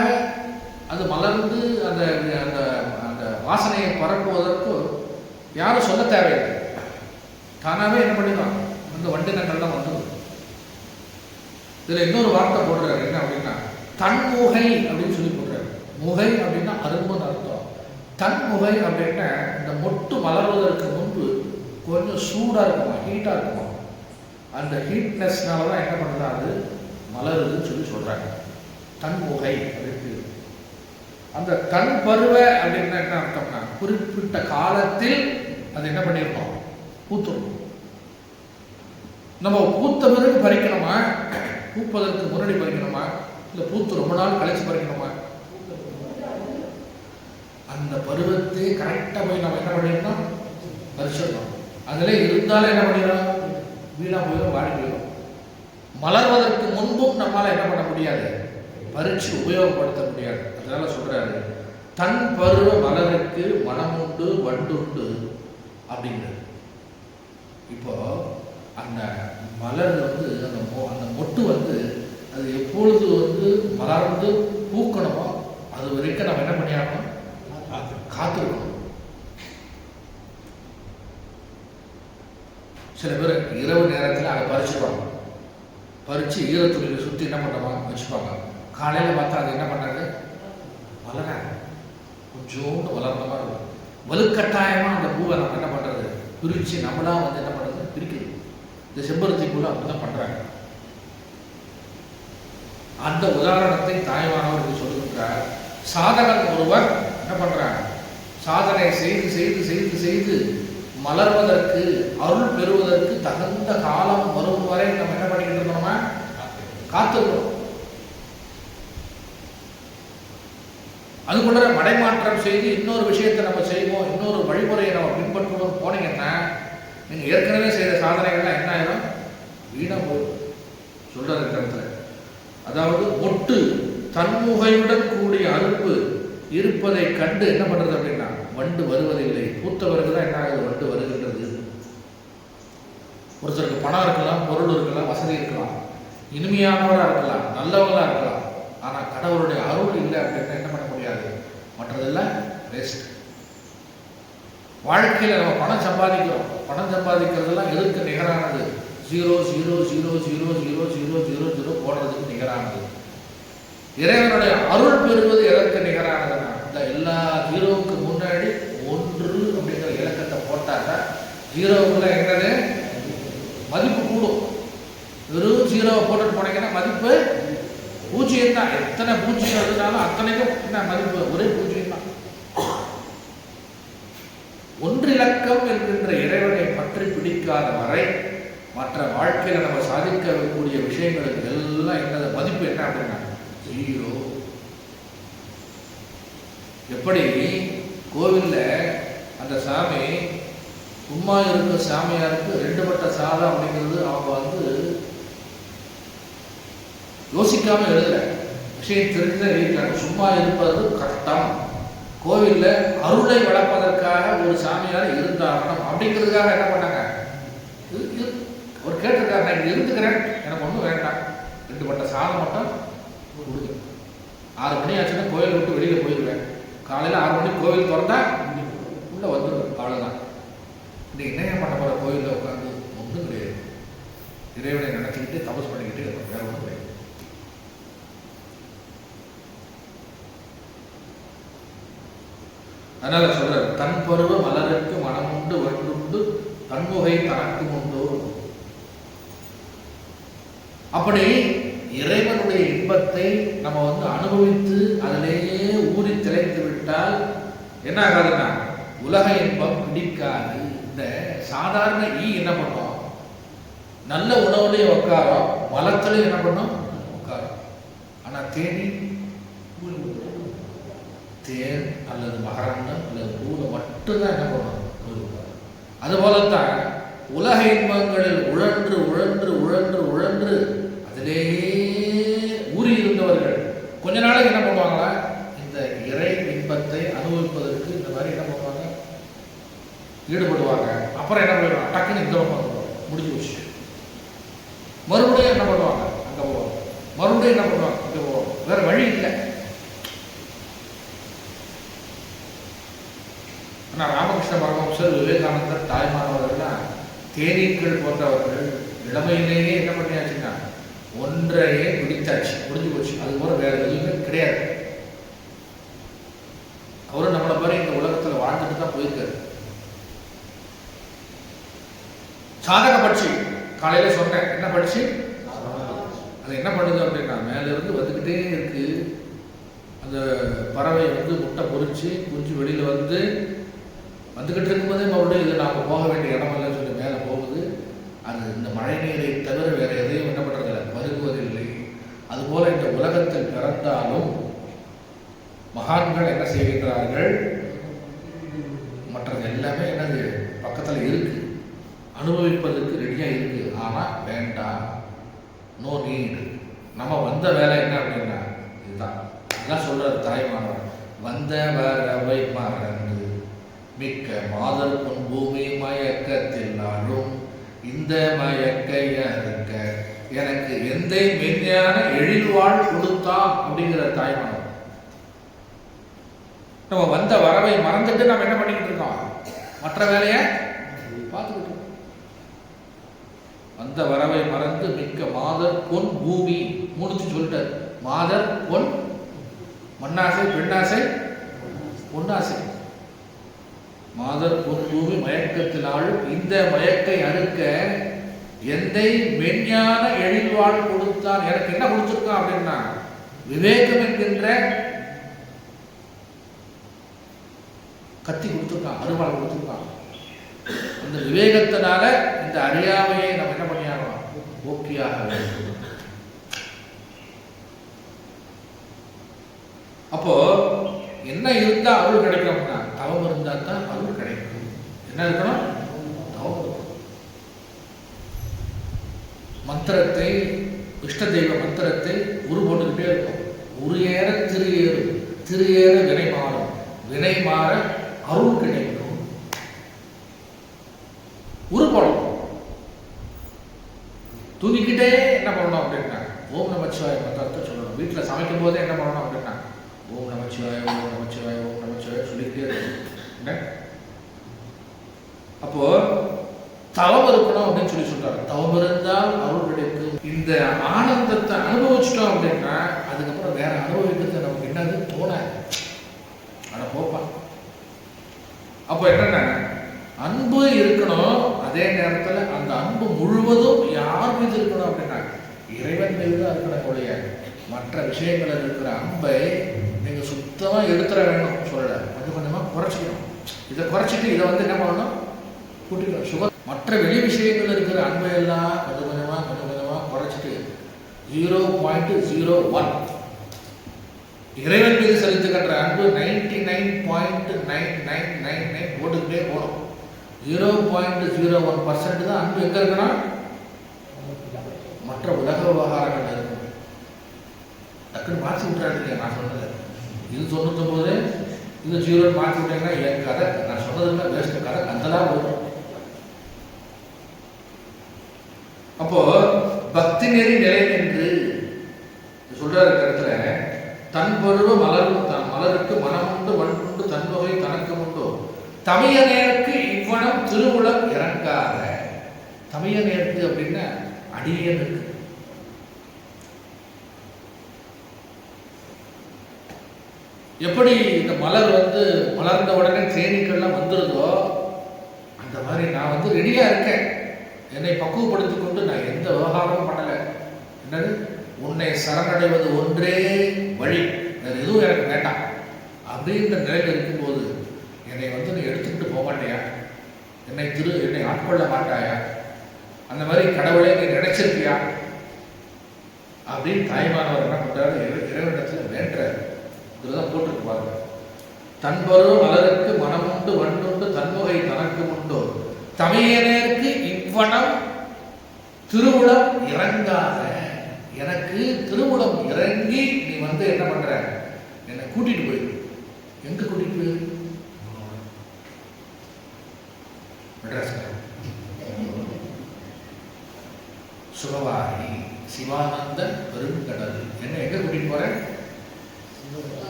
அது மலர்ந்து அந்த அந்த அந்த வாசனையை பரப்புவதற்கு யாரும் சொல்ல தேவையில்லை. தானாகவே என்ன பண்ணிடுவான்? அந்த வண்டினங்கள்லாம் வந்துடும். இதில் இன்னொரு வார்த்தை போடுறாரு. என்ன அப்படின்னா தன்முகை அப்படின்னு சொல்லி போடுறாரு. முகை அப்படின்னா அரும்புன்னு அர்த்தம். தன்முகை அப்படின்னா இந்த மொட்டு மலர்வதற்கு முன்பு கொஞ்சம் சூடாக இருக்குமா, ஹீட்டாக இருக்குமா. அந்த ஹீட்னஸ்னால தான் என்ன பண்ணுறது, அது மலருதுன்னு சொல்லி சொல்கிறாங்க. தன்முகை அப்படின்னு. அந்த தன் பருவ அப்படின்னா என்ன அர்த்தம்னா, குறிப்பிட்ட காலத்தில் அது என்ன பண்ணிருக்கோம்? பூத்துருக்கும். நம்ம பூத்த பிறகு பறிக்கணுமா, பூப்பதற்கு முன்னாடி பறிக்கணுமா, இல்லை பூத்து ரொம்ப நாள் கழிச்சு பறிக்கணுமா? அந்த பருவத்தை கரெக்டாக போய் நம்ம என்ன பண்ணிடணும்? பறிச்சிடணும். அதில் இருந்தாலும் என்ன பண்ணிடணும்? வீணாக போயிடும், வாடி போயிடும். மலர்வதற்கு முன்பும் நம்மளால் என்ன பண்ண முடியாது? பறிச்சு உபயோகப்படுத்த முடியாது. அதனால சொல்றாரு, தன் பருவ மலருக்கு மனமுண்டு வண்டுண்டு அப்படிங்கிறது. இப்போ அந்த மலர் அந்த மொட்டு அது எப்பொழுது மலர்ந்து பூக்கணுமோ அது வரைக்கும் நம்ம என்ன பண்ணியாகணும்? காத்திருக்கணும். சில பேர் இரவு நேரத்தில் அதை பறிச்சுடுவாங்க. பறிச்சு ஈரத்துணியை சுற்றி என்ன பண்ணுவாங்க? வச்சுப்பாங்க. காலையில் பார்த்தா அது என்ன பண்ணாது? வளர கொஞ்சோண்டு வளர்ந்த மாதிரி இருக்கும். வலுக்கட்டாயமாக அந்த பூவை நம்ம என்ன பண்ணுறது? பிரித்து நம்மளா என்ன பண்ணுறது? பிரிக்குது. இந்த செம்பருத்தி பூவில் அப்படி தான் பண்ணுறாங்க. அந்த உதாரணத்தை தாய்மானவருக்கு சொல்லுகிறார். சாதகன் ஒருவர் என்ன பண்ணுறாங்க? சாதனை செய்து செய்து செய்து செய்து மலர்வதற்கு, அருள் பெறுவதற்கு தகுந்த காலம் வரும் வரை நம்ம என்ன பண்ணிக்கிட்டு இருக்கணுமா? காத்துக்கிறோம். அதுக்குள்ள மடைமாற்றம் செய்து இன்னொரு விஷயத்தை நம்ம செய்வோம், இன்னொரு வழிமுறையை நம்ம பின்பற்றுவோம் போனீங்கன்னா நீங்கள் ஏற்கனவே செய்த சாதனைகள்லாம் என்ன ஆயிடும்? வீணாக போயிடும். சொல்றாரு இந்த இடத்துல. அதாவது மொட்டு தன்முகையுடன் கூடிய அறுப்பு இருப்பதை கண்டு என்ன பண்றது அப்படின்னா வண்டு வருவதில்லை. பூத்த பிறகுதான் என்ன ஆகுது? வண்டு வருகின்றது. ஒருத்தருக்கு பணம் இருக்கலாம், பொருள் இருக்கலாம், வசதி இருக்கலாம், இனிமையானவராக இருக்கலாம், நல்லவங்களா இருக்கலாம். ஆனால் கடவுளுடைய அருள் இல்லை அப்படின்னா என்ன பண்ண முடியாது? மற்றதெல்லாம் வேஸ்ட். வாழ்க்கையில் நம்ம பணம் சம்பாதிக்கிறோம். பணம் சம்பாதிக்கிறதெல்லாம் எதற்கு நிகரானது? 0.000000000 போடுறதுக்கு நிகரானது. இறைவனுடைய அருள் பெறுவது எதற்கு நிகரானதுன்னா, இந்த எல்லா 0வுக்கு முன்னாடி 1 அப்படிங்கிற இலக்கத்தை போட்டாக்க 0வுக்குள்ள என்னது? மதிப்பு கூடும். வெறும் 0வை போட்டுட்டு போனீங்கன்னா மதிப்பு 0 தான். எத்தனை 0 எழுதினாலும் அத்தனைக்கும் என்ன மதிப்பு? ஒரே 0 தான். ஒன்றிலக்கம் என்கின்ற இறைவனை பற்றி பிடிக்காத வரை மற்ற வாழ்க்கையில் நம்ம சாதிக்கக்கூடிய விஷயங்களுக்கு எல்லாம் என்னது? மதிப்பு என்ன அப்படின்னா 0. எப்படி கோவிலில் அந்த சாமி சும்மா இருக்க சாமியாருக்கு 2 பட்ட சாதம் அப்படிங்கிறது அவங்க யோசிக்காமல் எழுதலை, விஷயம் தெரிஞ்சுதான் எழுதிட்டாங்க. சும்மா இருப்பது கஷ்டம், கோவிலில் அருளை வளர்ப்பதற்காக ஒரு சாமியார் இருந்தாகணும் அப்படிங்கிறதுக்காக என்ன பண்ணாங்க, அவர் கேட்டிருக்காரு, நான் இங்கே இருந்துக்கிறேன், எனக்கு ஒன்றும் வேண்டாம், 2 பட்ட சாதம் மட்டும் கொடுங்க, 6 மணி ஆச்சுன்னா கோயில் விட்டு வெளியில் போயிடுவேன், காலையில் 6 மணிக்கு கோவில் திறந்தா உள்ளே வந்துடுவேன், அவ்வளோதான். இன்னைக்கு என்ன பண்ண போகிற கோயிலில் உட்காந்து ஒன்றும் கிடையாது, இறைவனை நினச்சிக்கிட்டு தபஸ் பண்ணிக்கிட்டு இருப்பேன், வேற ஒன்றும் கிடையாது. அதனால சொல்ற, தன் பருவ மலருக்கு மனமுண்டு வண்டுண்டு தன்முகை தனக்கு உண்டு. அப்படி இறைவனுடைய இன்பத்தை நம்ம அனுபவித்து அதிலேயே ஊறி திளைத்து விட்டால் என்ன ஆகாதுன்னா உலக இன்பம் பிடிக்காது. இந்த சாதாரண என்ன பண்ணோம், நல்ல உணவுலேயே உட்காரோம், மலத்திலையும் என்ன பண்ணோம் உட்காரோம். ஆனா தேன் அல்லது மகரந்தம் அல்லது பூவை மட்டும்தான் என்ன பண்ணுவோம். அதுபோலத்தான் உலக இன்பங்களில் உழன்று உழன்று உழன்று உழன்று அதிலேயே ஊறி இருந்தவர்கள் கொஞ்ச நாளைக்கு என்ன பண்ணுவாங்களா, இந்த இறை இன்பத்தை அனுபவிப்பதற்கு இந்த மாதிரி என்ன பண்ணுவாங்க, ஈடுபடுவாங்க. அப்புறம் என்ன பண்ணுவாங்க, டக்குன்னு இந்த முடிஞ்சு வச்சு மறுபடியும் என்ன பண்ணுவாங்க, அங்கே போவாங்க, மறுபடியும் என்ன பண்ணுவாங்க, இங்கே போவாங்க, வேற வழி இல்லை. ஆனால் ராமகிருஷ்ண பரமஹம்சர், விவேகானந்தர், தாய்மானவர்கள்லாம் தேனீக்கள் போன்றவர்கள் இளமையிலேயே என்ன பண்ணியாச்சுன்னா ஒன்றையே பிடித்தாச்சு, முடிஞ்சு போச்சு. அது போல வேற எதுவுமே கிடையாது. அவரும் நம்மளை மாதிரி இந்த உலகத்தில் வாழ்ந்துட்டு தான் போயிருக்காரு. சாதக பட்சி காலையில சொன்னேன், என்ன பட்சி, அது என்ன பண்ணுது அப்படின்னா மேல இருந்து வந்துக்கிட்டே இருக்கு. அந்த பறவை முட்டை பொறிச்சு குஞ்சு வெளியில வந்துக்கிட்டு இருக்கும்போதே மறுபடியும் இது நாம போக வேண்டிய இடமெல்லாம் சொல்லி மேலே போகுது. அது இந்த மழை நீரை தவிர வேற எதையும் என்ன பண்றதில்லை, பருகுவதில்லை. அதுபோல இந்த உலகத்தில் பிறந்தாலும் மகான்கள் என்ன செய்கின்றார்கள், மற்றது எல்லாமே என்னது பக்கத்தில் இருக்கு, அனுபவிப்பதற்கு ரெடியா இருக்கு. ஆனா வேண்டாம், நோ நீட். நம்ம வந்த வேலை என்ன அப்படின்னா இதுதான். இதெல்லாம் சொல்றாரு தாய்மானவர், வந்த வரவை மறந்து மிக்க மாதர் பொன் பூமி மயக்கத்தில் நாளும் இந்த மயக்கை அறுக்க எனக்கு எந்த மெஞ்ஞான எழில்வாழ் கொடுத்தான் அப்படிங்கிற தாய்மானவர். நம்ம வந்த வரவை மறந்துட்டு நம்ம என்ன பண்ணிக்கிட்டு இருக்கோம், மற்ற வேலையை பார்த்துக்கிட்டு இருக்கோம். வந்த வரவை மறந்து மிக்க மாதர் பொன் பூமி முடிச்சு சொல்லிட்டார். மாதர் பொன், மண்ணாசை பெண்ணாசை பொன்னாசை. மாதர் பொன் பூமி மயக்கத்தினால் இந்த மயக்கை அறுக்க எந்தை மெஞ்ஞான எழில்வாழ் கொடுத்தான். எனக்கு என்ன கொடுத்துருக்கான் அப்படின்னா விவேகம் என்கின்ற கத்தி கொடுத்துருக்கான், அருவாள் கொடுத்துருக்கான். அந்த விவேகத்தினால இந்த அறியாமையை நம்ம என்ன பண்ணியாகணும், போக்கியாக வேண்டும். அப்போ என்ன இருந்தா அருள் கிடைக்கும்னா தவம் இருந்தா தான் அருள் கிடைக்கும். என்ன இருக்கணும், தவம். மந்திரத்தை, இஷ்ட தெய்வ மந்திரத்தை உரு போட்டுக்கிட்டே இருக்கும். உரு ஏற திரு ஏறும், திரு ஏற வினை மாறும், வினை மாற அருள் கிடைக்கும். உரு போடணும். தூங்கிக்கிட்டே என்ன பண்ணணும் அப்படின்னா ஓம் நமச்சிவாய மந்திரத்தை சொல்லணும். வீட்டில் சமைக்கும் போதே என்ன பண்ணணும் அப்படின்னா ஓம் நமச்சிவாய ஓம் நமச்சிவாய ஓம் நமச்சிவாய சொல்லிக்கிட்டே இருக்கணும். அப்போ தவம் இருக்கணும் அப்படின்னு சொல்றாரு. தவம் இருந்தால் அருள் கிடைக்கும். இந்த ஆனந்தத்தை அனுபவிச்சிட்டோம் அப்படின்னா அதுக்கப்புறம் வேற அனுபவிக்கிறது நமக்கு என்னது தோணாது. ஆனா போப்பான். அப்போ என்னன்னா அன்பு இருக்கணும். அதே நேரத்தில் அந்த அன்பு முழுவதும் யார் மீது இருக்கணும் அப்படின்னா இறைவன் மீது தான் இருக்கணும் ஒழிய மற்ற விஷயங்களில் இருக்கிற அன்பை நீங்க சுத்தமா எடுத்துட வேணும் சொல்ல. கொஞ்சம் கொஞ்சமா குறைச்சிக்கணும். இதை குறைச்சிட்டு இதை என்ன பண்ணணும், கூட்டிக்கணும். சுகம் மற்ற வெளி விஷயங்கள் இருக்கிற அன்பை எல்லாம் கொஞ்சம் கொஞ்சமா குறைச்சிட்டு 0.01 இறைவன் மீது செலுத்துகின்ற அன்பு 99.9999 போட்டுக்கிட்டே போகணும். 0.01% தான் அன்பு எங்க இருக்கணும், மற்ற உலக விவகாரங்கள் இருக்கணும். எடுத்துக்க, நான் சொன்னது இது 99, இது 0 மாற்றி விட்டீங்கன்னா என் கதை, நான் சொன்னதுல வேஸ்ட் கதை அங்கதான் வரும். அப்போ பக்தி நெறி நிலை நின்று சொல்ற இடத்துல தன் பருவ மலருக்கு மனமுண்டு வன்புண்டு தன்வகை தனக்கு உண்டோ தமையனேற்கு இவ்வனம் திருவுளம் இறங்காத. தமையனேற்கு அப்படின்னா அடியனுக்கு. எப்படி இந்த மலர் மலர்ந்த உடனே தேனீக்கள்லாம் வந்துருதோ அந்த மாதிரி நான் ரெடியா இருக்கேன். என்னை பக்குவப்படுத்திக் கொண்டு நான் எந்த விவகாரமும் பண்ணல. என்னது, உன்னை சரணடைவது ஒன்றே வழி, வேறு எதுவும் எனக்கு வேண்டாம் அப்படின்ற நிலையில் இருக்கும்போது என்னை நீ எடுத்துக்கிட்டு போக மாட்டியா, என்னை ஆட்கொள்ள மாட்டாயா, அந்த மாதிரி கடவுளை நீ நினைச்சிருக்கியா அப்படின்னு தாய்மானவர் என்ன பண்றாரு, இறைவனிடத்துல வேண்டாரு. இதுதான் போட்டுருக்கு பாருங்க. தன்பொரு மலருக்கு மனமுண்டு வண்டுண்டு தன்முகை தனக்கு உண்டோ தமையனேற்கு இவ்வனம் திருவுளம் இறங்காத. எனக்கு திருவுளம் இறங்கி நீ என்ன பண்ற, என்னை கூட்டிட்டு போயிரு. எங்க கூட்டிட்டு போயிரு? சுகவாரி சிவானந்த பெருங்கடல். என்ன எங்க கூட்டிட்டு போற?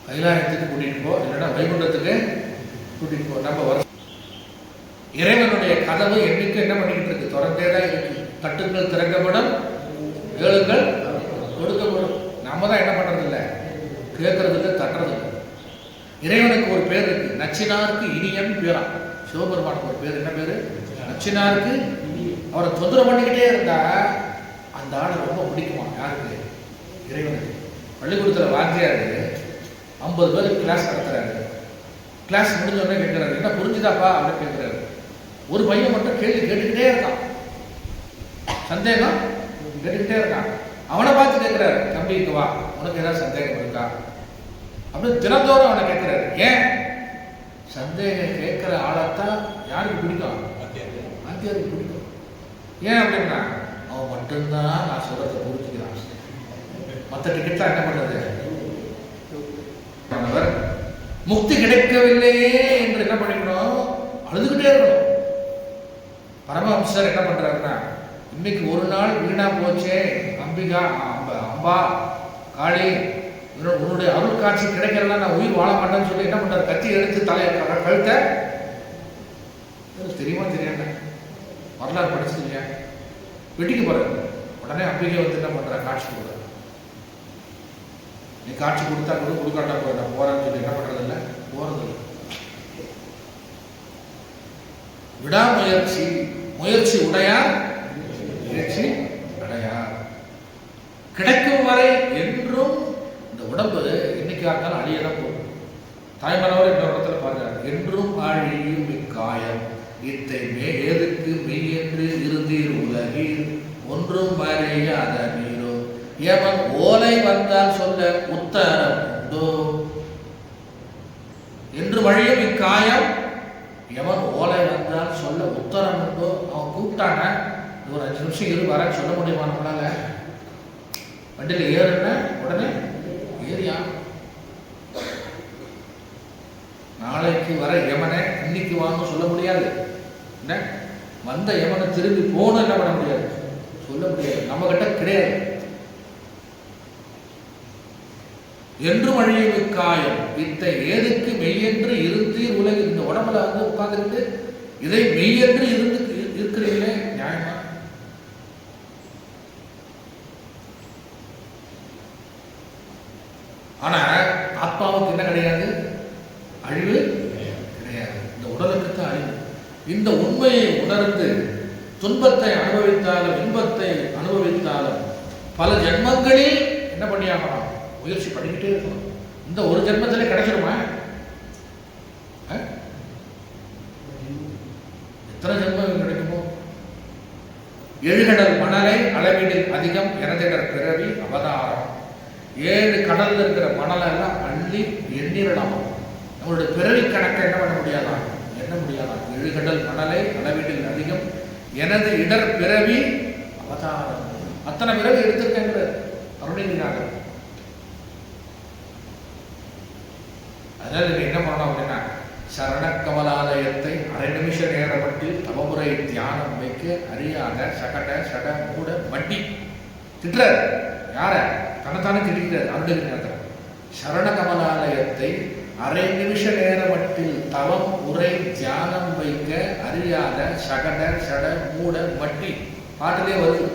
கைலாயத்துக்கு கூட்டிட்டு போ, இல்லைன்னா வைகுண்டத்துக்கு கூட்டிட்டு போ. நம்ம இறைவனுடைய கதவு என்னைக்கு என்ன பண்ணிக்கிட்டு இருக்கு, திறந்தேதான் இருக்கு. தட்டுங்கள் திறக்கப்படும், ஏழுங்கள் கொடுக்கப்படும். நாம தான் என்ன பண்றது இல்லை, கேட்கறது இல்லை, தட்டுறது இல்லை. இறைவனுக்கு ஒரு பேர் இருக்கு, நச்சினாருக்கு இனியன் பேரா. சிவபெருமானுக்கு ஒரு பேர், என்ன பேரு? நச்சினாருக்கு. அவரை தொந்தரவு பண்ணிக்கிட்டே இருந்தா அந்த ஆள் ரொம்ப பிடிக்குமா யாருக்கு? இறைவனுக்கு. பள்ளிக்கூடத்தில் வாத்தியாரு 50 பேருக்கு கிளாஸ் நடத்துறாரு. கிளாஸ் முடிஞ்ச உடனே கேட்கிறாரு, என்ன புரிஞ்சுதாப்பா அப்படின்னு கேட்கிறாரு. ஒரு பையன் மட்டும் கேள்வி கேட்டுக்கிட்டே இருக்கான், சந்தேகம் கேட்டுக்கிட்டே இருக்கான். அவனை பார்த்து கேட்கிறாரு, தம்பி இங்க வா, உனக்கு ஏதாவது சந்தேகம் இருக்கா அப்படின்னு தினந்தோறும் அவனை கேட்கிறாரு. ஏன்? சந்தேகம் கேட்கிற ஆளைத்தான் யாருக்கு பிடிக்கும்? வாத்தியாருக்கு பிடிக்கும். ஏன் அப்படின்னா அவன் மட்டும்தான் நான் சொல்றதை புரிஞ்சுக்கிறான். மற்ற டிக்கெட்லாம் என்ன பண்றது? முக்தி கிடைக்கவில்லையே என்று என்ன பண்ணிக்கணும், அழுதுகிட்டே இருக்கணும். பரமஹம்சர் என்ன பண்றாருன்னா, இன்னைக்கு ஒரு நாள் வீணா போச்சே அம்பிகா, அம்பா, காளி, உன்னுடைய அருள் காட்சி கிடைக்கிறதா நான் உயிர் வாழ மாட்டேன்னு சொல்லி என்ன பண்றாரு, கத்தி எடுத்து தலையை கழுத்த. தெரியுமா தெரியாத வரலாறு படிச்சது இல்லையா? வெட்டிக்கு போறாரு. உடனே அம்பிகை என்ன பண்ற, காட்சி கொடுக்குற. நீ காட்சி கொடுத்தா கொடுக்காட்டா போற, போறேன்னு சொல்லி என்ன பண்றது இல்லை, போறது இல்லை. விடாமுயற்சி, முயற்சி உடையார் முயற்சி அடையார். கிடைக்கும் வரை என்றும் இந்த உடம்பு இன்னைக்கா இருந்தாலும் அழியதான் போகும். தாய்மனவர் இந்த இடத்துல பாருங்க, என்றும் அழியும் இக்காயம் இத்தை ஏதுக்கு மெய் என்று இருந்தீர் உலகில் ஒன்றும் அறியாத நீரோ எவன் ஓலை வந்தால் சொல்ல உத்தரம் உண்டோ. என்று வழியும் இக்காயம் எவன் ஓலை வந்தால் சொல்ல உத்தரம் உண்டோ. அவன் கூப்பிட்டான ஒரு 5 நிமிஷம் இரு வர சொல்ல முடியுமா நம்மளால? வண்டியில் ஏறுன உடனே ஏறியா? நாளைக்கு வர யமனை இன்னைக்கு வாங்க சொல்ல முடியாது. என்ன வந்த யமனை திரும்பி போன என்ன பண்ண முடியாது, சொல்ல முடியாது. நம்ம கிட்ட கிடையாது. என்று வழியும் காயம் இத்தை ஏதுக்கு மெய்யென்று இருந்து உலகில் இந்த உடம்புல உட்கார்ந்துக்கிட்டு இதை மெய்யென்று இருக்கிறீங்களே, நியாயமா? ஆனா ஆத்மாவுக்கு என்ன கிடையாது, அழிவு கிடையாது. இந்த உடலுக்கு தான் அழிவு. இந்த உண்மையை உணர்ந்து துன்பத்தை அனுபவித்தாலும் இன்பத்தை அனுபவித்தாலும் பல ஜென்மங்களில் என்ன பண்ணியாகலாம், முயற்சி பண்ணிக்கிட்டே இருக்கணும். இந்த ஒரு ஜென்மத்திலே கிடைச்சிருமா? எத்தனை ஜென்மம் கிடைக்குமோ? எழுகடல் மணலை அளவீடில் அதிகம் எனதிடர் பிறவி அவதாரம். 7 கடல்ல இருக்கிற மணலெல்லாம் அள்ளி எண்ணிரலாம். நம்மளுடைய பிறவி கணக்கை என்ன பண்ண முடியாதா, என்ன முடியாதா? 7 கடல் மணலை அளவீடில் அதிகம் எனது இடர் பிறவி அவதாரம். அத்தனை பிறவி எடுத்திருக்கேங்கிற அருணகிரிநாதர். அதனால நீ என்ன பண்ணணும் அப்படின்னா சரண கமலாலயத்தை அரை நிமிஷ நேரமட்டில் தவமுறை தியானம் வைக்க அறியாத சகட சட மூட மட்டி திட்டுறார். யார? தன்னைத்தானே திட்டிக்கிறார் அருணகிரிநாதர். சரண கமலாலயத்தை அரை நிமிஷ நேரமட்டில் தவம் உரை தியானம் வைக்க அறியாத சகட சட மூட மட்டி பாட்டிலே வருது.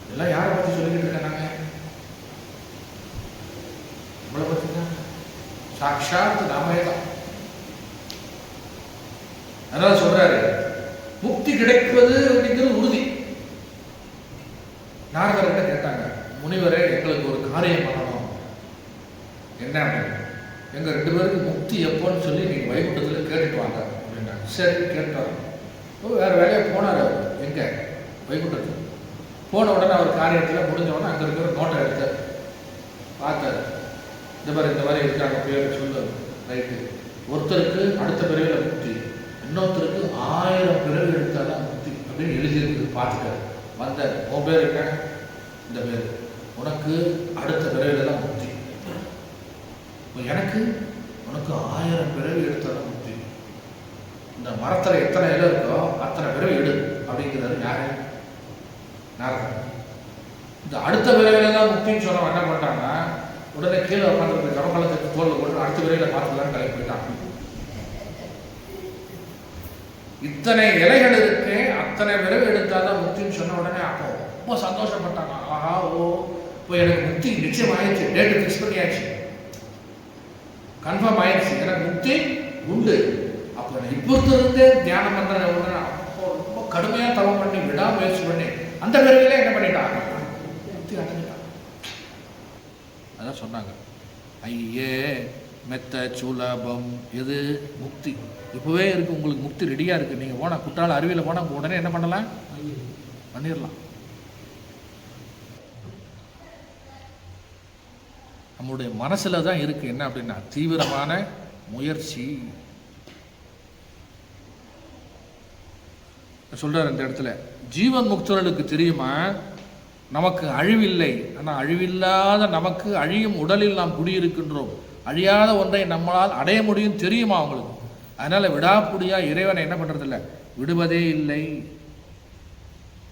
இதெல்லாம் யாரை பத்தி சொல்லிக்கிட்டு இருக்காங்க? நம்மளை பத்தி தான். சாட்சாத் நாமே தான். அதனால சொல்றாரு முக்தி கிடைப்பது அப்படிங்கிறது உறுதி. நாரதர்கிட்ட கேட்டாங்க, முனிவரே எங்களுக்கு ஒரு காரியம் பண்ணணும். என்ன அப்படின்னு, எங்க 2 பேருக்கு முக்தி எப்போன்னு சொல்லி நீங்க வைகுண்டத்தில் கேட்டுட்டு வாங்க அப்படின்னாங்க. சரி கேட்டார். வேற வேலையை போனார் அவர். எங்க? வைகுண்டத்துக்கு போன உடனே அவர் காரியத்தில் முடிஞ்ச உடனே அங்கே இருக்கிற நோட்டை எடுத்தார், பார்த்தார். இந்த மாதிரி இருக்காங்க, பேர் சொல்லு. ரைட்டு. ஒருத்தருக்கு அடுத்த பிறவியில் முக்தி, இன்னொருத்தருக்கு 1000 பிறவி எடுத்தாதான் முக்தி அப்படின்னு எழுதியிருக்கு. பார்த்துட்டார். வந்தார். உன் பேர் என்ன? இந்த பேர். உனக்கு அடுத்த பிறவில தான் முக்தி. எனக்கு உனக்கு 1000 பிறவி எடுத்தாதான் முக்தி. இந்த மரத்தில் எத்தனை இலை இருக்கோ அத்தனை பிறவி எடு அப்படிங்கிறாரு. யாரு? நாரதர். இந்த அடுத்த பிறவில தான் முக்தின்னு சொன்ன என்ன பண்ணிட்டாங்கன்னா, உடனே கீழே உட்காந்துருக்கு ஜமக்காலத்துக்கு தோல்ல போட்டு அடுத்த பிறவில பார்த்துக்கலான்னு கிளம்பி போயிட்டான். இத்தனை இலைகள் இருக்கு, அத்தனை பிறவி எடுத்தாதான் முக்தின்னு சொன்ன உடனே அப்போ ரொம்ப சந்தோஷப்பட்டாங்க. ஆஹா, ஓ, இப்போ எனக்கு முக்தி நிச்சயம் ஆயிடுச்சு, டேட்டு ஃபிக்ஸ் பண்ணியாச்சு, கன்ஃபார்ம் ஆயிடுச்சு, எனக்கு முக்தி உண்டு. அப்போ இப்போ இருந்தே தியானம் பண்ற உடனே அப்போ ரொம்ப கடுமையா தவம் பண்ணி விடாமுயற்சி பண்ணி அந்த பிறவிலே என்ன பண்ணிட்டாங்க? முக்தி அடைஞ்சிட்டாங்க. அதான் சொன்னாங்க, ஐயே மெத்த சுலபம் எது? முக்தி இப்போவே இருக்கு, உங்களுக்கு முக்தி ரெடியா இருக்கு. நீங்க போனா குற்றால அருவியில் போனா உடனே என்ன பண்ணலாம்? பண்ணிடலாம். நம்மளுடைய மனசுல தான் இருக்கு. என்ன அப்படின்னா தீவிரமான முயற்சி. சொல்றாரு இந்த இடத்துல, ஜீவன் முக்தர்களுக்கு தெரியுமா நமக்கு அழிவில்லை, ஆனால் அழிவில்லாத நமக்கு அழியும் உடலில் நாம் குடியிருக்கின்றோம், அழியாத ஒன்றை நம்மளால் அடைய முடியும் தெரியுமா அவங்களுக்கு. அதனால விடாப்புடியா இறைவனை என்ன பண்றதில்லை, விடுவதே இல்லை.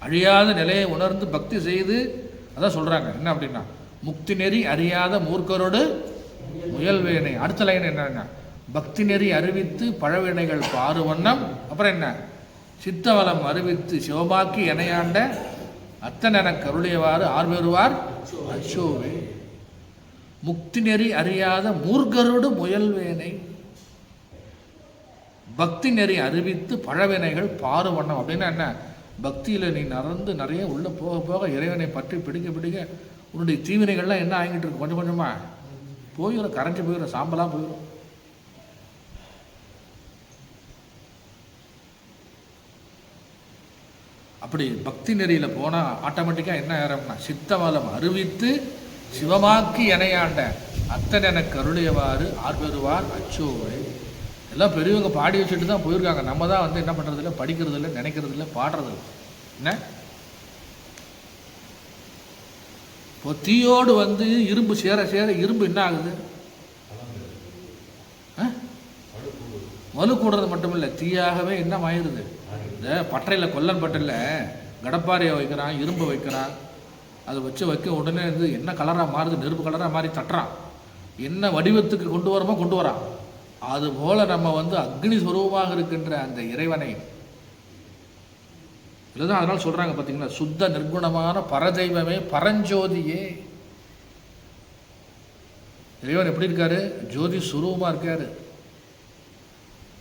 அழியாத நிலையை உணர்ந்து பக்தி செய்து, அதான் சொல்றாங்க என்ன அப்படின்னா, முக்தி நெறி அறியாத மூர்க்கரோடு முயல்வேனை. அடுத்த லைன் என்னன்னா, பக்தி நெறி அறிவித்து பழவினைகள் பாரு வண்ணம், அப்புறம் என்ன, சித்தவலம் அறிவித்து சிவமாக்கி எனையாண்ட அத்தன் என கருளியவாறு ஆர்வருவார் அச்சோவே. முக்தி நெறி அறியாத மூர்க்கரோடு முயல்வேனை, பக்தி நெறி அறிவித்து பழவினைகள் பாரு வண்ணம். அப்படின்னா என்ன, பக்தியில நீ நடந்து நிறைய உள்ள போக போக இறைவனை பற்றி பிடிக்க பிடிக்க உன்னுடைய தீவினைகள்லாம் என்ன ஆகிட்டு இருக்கு, கொஞ்சம் கொஞ்சமா போயிடும், கரைஞ்சி போயிடும், சாம்பலாம் போயிடும். அப்படி பக்தி நெறியில போனா ஆட்டோமேட்டிக்கா என்ன ஆகிறோம்னா, சித்தவலம் அறிவித்து சிவமாக்கி எனையாண்ட அத்தன் என கருளியவாறு ஆர்வருவார் அச்சோவை. எல்லாம் பெரியவங்க பாடி வச்சுட்டு தான் போயிருக்காங்க. நம்ம தான் வந்து என்ன பண்றது இல்லை, படிக்கிறது இல்லை, நினைக்கிறது இல்லை, பாடுறது இல்லை. என்ன இப்போ தீயோடு வந்து இரும்பு சேர சேர இரும்பு என்ன ஆகுது, வலு கூடுறது மட்டும் இல்லை, தீயாகவே என்ன ஆயிடுது. இந்த பட்டறையில் கொல்லன் பட்டையில் கடப்பாறையை வைக்கிறான், இரும்பை வைக்கிறான், அதை வச்சு வைக்க உடனே வந்து என்ன கலராக மாறுது, நெருப்பு கலராக மாறி தட்டுறான், என்ன வடிவத்துக்கு கொண்டு வரமோ கொண்டு வரான். அதுபோல நம்ம வந்து அக்னி ஸ்வரூபமாக இருக்கின்ற அந்த இறைவனை இதுதான் அதனால சொல்றாங்க பார்த்தீங்களா, சுத்த நிர்குணமான பரதெய்வமே பரஞ்சோதியே. இறைவன் எப்படி இருக்காரு, ஜோதி ஸ்வரூபமா இருக்காரு.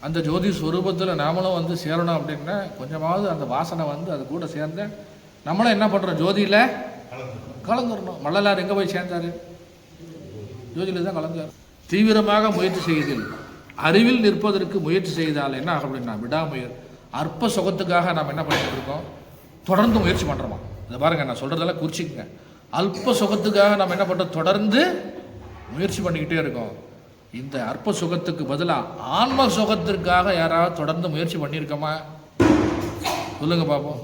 அந்த ஜோதி ஸ்வரூபத்தில் நாமளும் வந்து சேரணும் அப்படின்னா கொஞ்சமாவது அந்த வாசனை வந்து அது கூட சேர்ந்த நம்மளும் என்ன பண்ணுறோம், ஜோதியில் கலந்துடணும். வள்ளலார் எங்கே போய் சேர்ந்தார், ஜோதியில் தான் கலந்தார். தீவிரமாக முயற்சி செய்தல், அறிவில் நிற்பதற்கு முயற்சி செய்தால் என்ன ஆகும் அப்படின்னா விடாமுயற்சி. அற்ப சுகத்துக்காக நாம் என்ன பண்ணிட்டு இருக்கோம், தொடர்ந்து முயற்சி பண்ணுறோமா. இதை பாருங்க, நான் சொல்கிறதெல்லாம் குறிச்சிக்கங்க. அல்ப சுகத்துக்காக நம்ம என்ன பண்ணுறோம், தொடர்ந்து முயற்சி பண்ணிக்கிட்டே இருக்கோம். இந்த அற்ப சுகத்துக்கு பதிலாக ஆன்ம சுகத்திற்காக யாராவது தொடர்ந்து முயற்சி பண்ணியிருக்கோமா சொல்லுங்க பார்ப்போம்.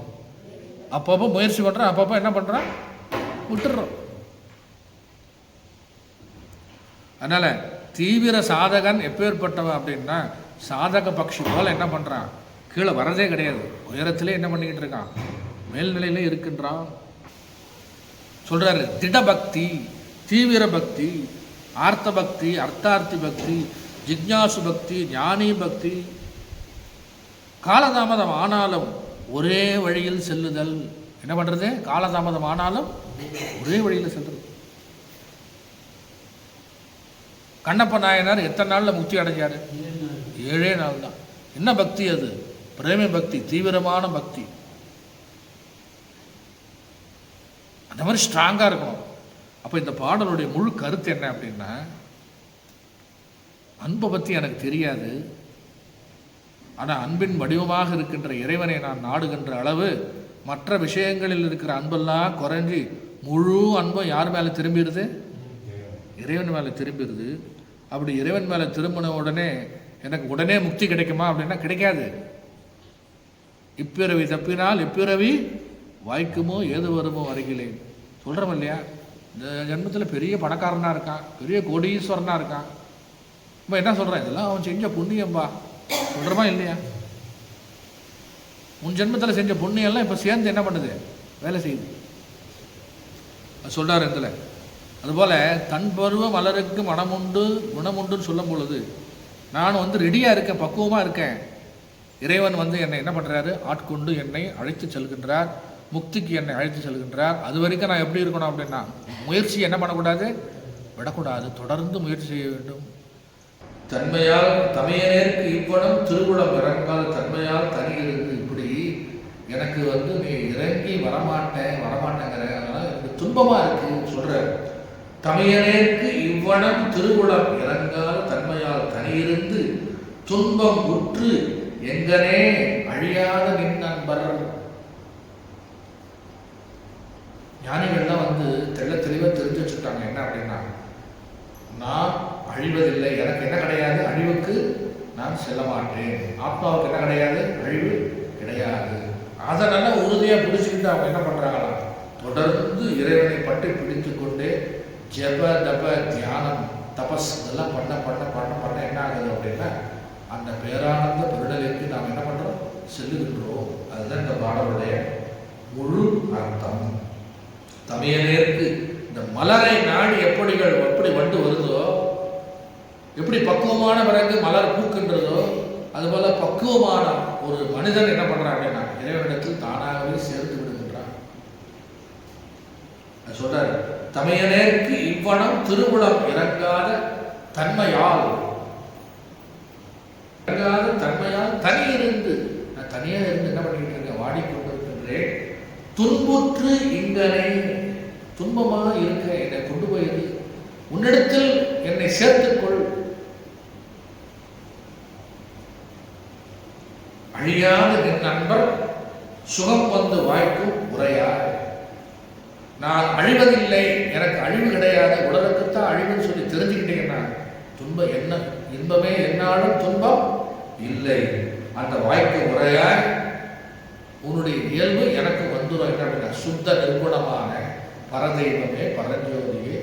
அப்பப்போ முயற்சி பண்ணுறோம், அப்பப்போ என்ன பண்ணுறோம், விட்டுடுறோம். அதனால் தீவிர சாதகன் எப்பேற்பட்டவன் அப்படின்னா சாதக பக்ஷி போல என்ன பண்ணுறான், கீழே வரதே கிடையாது, உயரத்திலே என்ன பண்ணிக்கிட்டு இருக்கான், மேல்நிலையிலே இருக்கின்றான். சொல்றாரு திடபக்தி, தீவிர பக்தி, ஆர்த்த பக்தி, அர்த்தார்த்தி பக்தி, ஜிக்ஞாசு பக்தி, ஞானி பக்தி, காலதாமதம் ஆனாலும் ஒரே வழியில் செல்லுதல். என்ன பண்றது, காலதாமதம் ஆனாலும் ஒரே வழியில் செல்றது. கண்ணப்ப நாயனார் எத்தனை நாள்ல முக்தி அடைஞ்சாரு? 7 நாள் தான். என்ன பக்தி அது? பிரேம பக்தி, தீவிரமான பக்தி. அந்த மாதிரி ஸ்ட்ராங்கா இருக்கணும். அப்ப இந்த பாடலுடைய முழு கருத்து என்ன அப்படின்னா, அன்பை பத்தி எனக்கு தெரியாது, ஆனால் அன்பின் வடிவமாக இருக்கின்ற இறைவனை நான் நாடுகின்ற அளவு மற்ற விஷயங்களில் இருக்கிற அன்பெல்லாம் குறைஞ்சி முழு அன்பும் யார் மேலே திரும்பிடுது? இறைவன் மேலே திரும்பிடுது. அப்படி இறைவன் மேலே திரும்பின உடனே எனக்கு உடனே முக்தி கிடைக்குமா அப்படின்னா கிடைக்காது. இப்பிறவி தப்பினால் இப்பிறவி வாய்க்குமோ ஏது வருமோ வருகிறேன் சொல்கிறோம் இல்லையா? இந்த ஜென்மத்தில் பெரிய பணக்காரனாக இருக்கான், பெரிய கோடீஸ்வரனாக இருக்கான், இப்போ என்ன சொல்கிறேன், இதெல்லாம் அவன் செஞ்ச புண்ணியம்பா சொல்கிறோமா இல்லையா? உன் ஜென்மத்தில் செஞ்ச புண்ணியெல்லாம் இப்போ சேர்ந்து என்ன பண்ணுது, வேலை செய்யுது. அது சொல்கிறார் இதில். அதுபோல் தன் பருவ மலருக்கு மனமுண்டு குணமுண்டுன்னு சொல்லும் பொழுது நான் ரெடியாக இருக்கேன், பக்குவமாக இருக்கேன். இறைவன் என்னை என்ன பண்ணுறாரு, ஆட்கொண்டு என்னை அழைத்து செல்கின்றார், முக்திக்கு என்னை அழைத்து செல்கின்றார். அது வரைக்கும் நான் எப்படி இருக்கணும் அப்படின்னா முயற்சி என்ன பண்ணக்கூடாது, விடக்கூடாது, தொடர்ந்து முயற்சி செய்ய வேண்டும். தன்மையால் தமையனேற்கு இவ்வனம் திருகுளம் இறங்கால் தன்மையால் தனி இருந்து, இப்படி எனக்கு நீ இறங்கி வரமாட்டேங்கிற, அதனால எனக்கு துன்பமா இருக்கு சொல்ற. தமையனேற்கு இவ்வனம் திருகுளம் இறங்கால் தன்மையால் தனியிருந்து துன்பம் உற்று எங்கனே அழியாத நின் நண்பர். ஞானிகள்லாம் தெள்ள தெளிவாக தெரிஞ்சு வச்சுட்டாங்க. என்ன அப்படின்னா, நான் அழிவதில்லை, எனக்கு என்ன கிடையாது, அழிவுக்கு நான் செல்ல மாட்டேன், ஆத்மாவுக்கு என்ன கிடையாது, அழிவு கிடையாது. அதை நல்லா உறுதியாக பிடிச்சிக்கிட்டு அவங்க என்ன பண்ணுறாங்களா, தொடர்ந்து இறைவனை பற்றி பிடித்து கொண்டே ஜப தப தியானம் தபஸ் இதெல்லாம் பண்ண பண்ண பண்ண பண்ண என்ன ஆகுது அப்படின்னா அந்த பேரானந்த பெருடலுக்கு நாம் என்ன பண்ணுறோம், செல்லுகின்றோம். அதுதான் இந்த பாடலுடைய முழு அர்த்தம். தமையனேற்கு இந்த மலரை நாடி எப்படி வண்டு வருதோ, எப்படி பக்குவமான பிறகு மலர் பூக்கின்றதோ, அதுபோல பக்குவமான ஒரு மனிதன் என்ன பண்றான் அப்படின்னா இறைவனிடத்தில் தானாகவே சேர்த்து விடுகின்றான். சொல்றாரு, தமையனேற்கு இவ்வனம் திருவுளம் இறங்காத தன்மையால் தனியிருந்து, நான் தனியாக இருந்து என்ன பண்ணிட்டு இருக்கேன், வாடிக்கொண்டிருக்கின்றேன். துன்புற்று இங்கனை, துன்பமாக இருக்க என்னை கொண்டு போயிரு, உன்னிடத்தில் என்னை சேர்த்துக்கொள், அழியாத என் நண்பர் சுகம் வாய்க்கும் உரையார். நான் அழிவதில்லை, எனக்கு அழிவு கிடையாது, உலகத்துத்தான் அழிவுன்னு சொல்லி தெரிஞ்சுக்கிட்டீங்கன்னா துன்பம் என்ன, இன்பமே என்னாலும் துன்பம் இல்லை. அந்த வாய்க்கு உரையாய் உன்னுடைய இயல்பு எனக்கு வந்துடும். என்ன அப்படின்னா சுத்த நிர்குணமான பரதெய்வமே பரஞ்சோதியே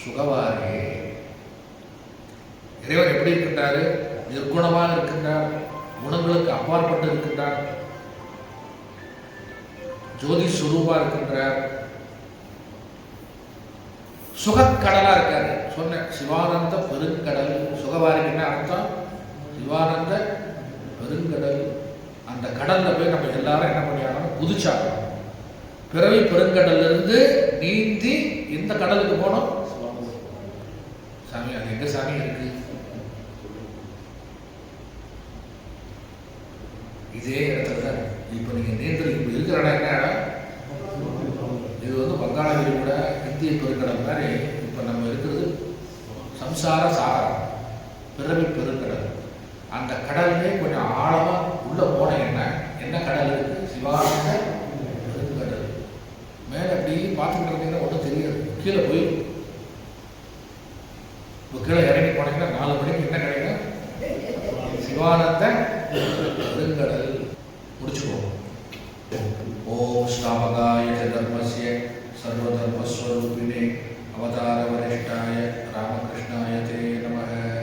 சுகவாரியே. இறைவன் எப்படி இருக்கின்றாரு, நிர்குணமாக இருக்கின்றார், குணங்களுக்கு அப்பாற்பட்டு இருக்கின்றார், ஜோதி சுரூபா இருக்கின்றார், சுகக்கடலா இருக்காரு. சொன்ன சிவானந்த பெருங்கடல். சுகவாரிக்கு என்ன அர்த்தம், சிவானந்த பெருங்கடல். அந்த கடல்ல போய் நம்ம எல்லாரும் என்ன பண்ணியாலும் குதிச்சாங்க. பிறவி பெருங்கடல்ல இருந்து நீந்தி இந்த கடலுக்கு போனோம். சாமி அது எங்க சாமி இருக்கு, இதே இடத்துல தான். இப்ப நீங்க நீந்தல் இப்ப இருக்கிற இடம் என்ன இடம், இது வங்காள விரிகுடா இந்திய பெருங்கடல் மாதிரி. இப்ப நம்ம இருக்கிறது சம்சார சாகரம், பிறவி பெருங்கடல். அந்த கடல்லே கொஞ்சம் ஆழமா உள்ள போன என்ன கடல் இருக்கு, சிவானந்த பெருங்கடல். மேல அப்படி பார்த்துக்கிட்டு இருந்தீங்கன்னா ஒன்றும் தெரியாது, கீழே போய் இப்போ கீழே இறங்கி போனீங்கன்னா 4 மணிக்கு என்ன கிடைக்கும், சிவானந்த பெருங்கடல். முடிச்சுக்கோம். ஓம் ஸ்நாபகாய தர்மஸ்ய சர்வதர்மஸ்வரூபிணே அவதார வரிஷ்டாய ராமகிருஷ்ணாய தே நமः.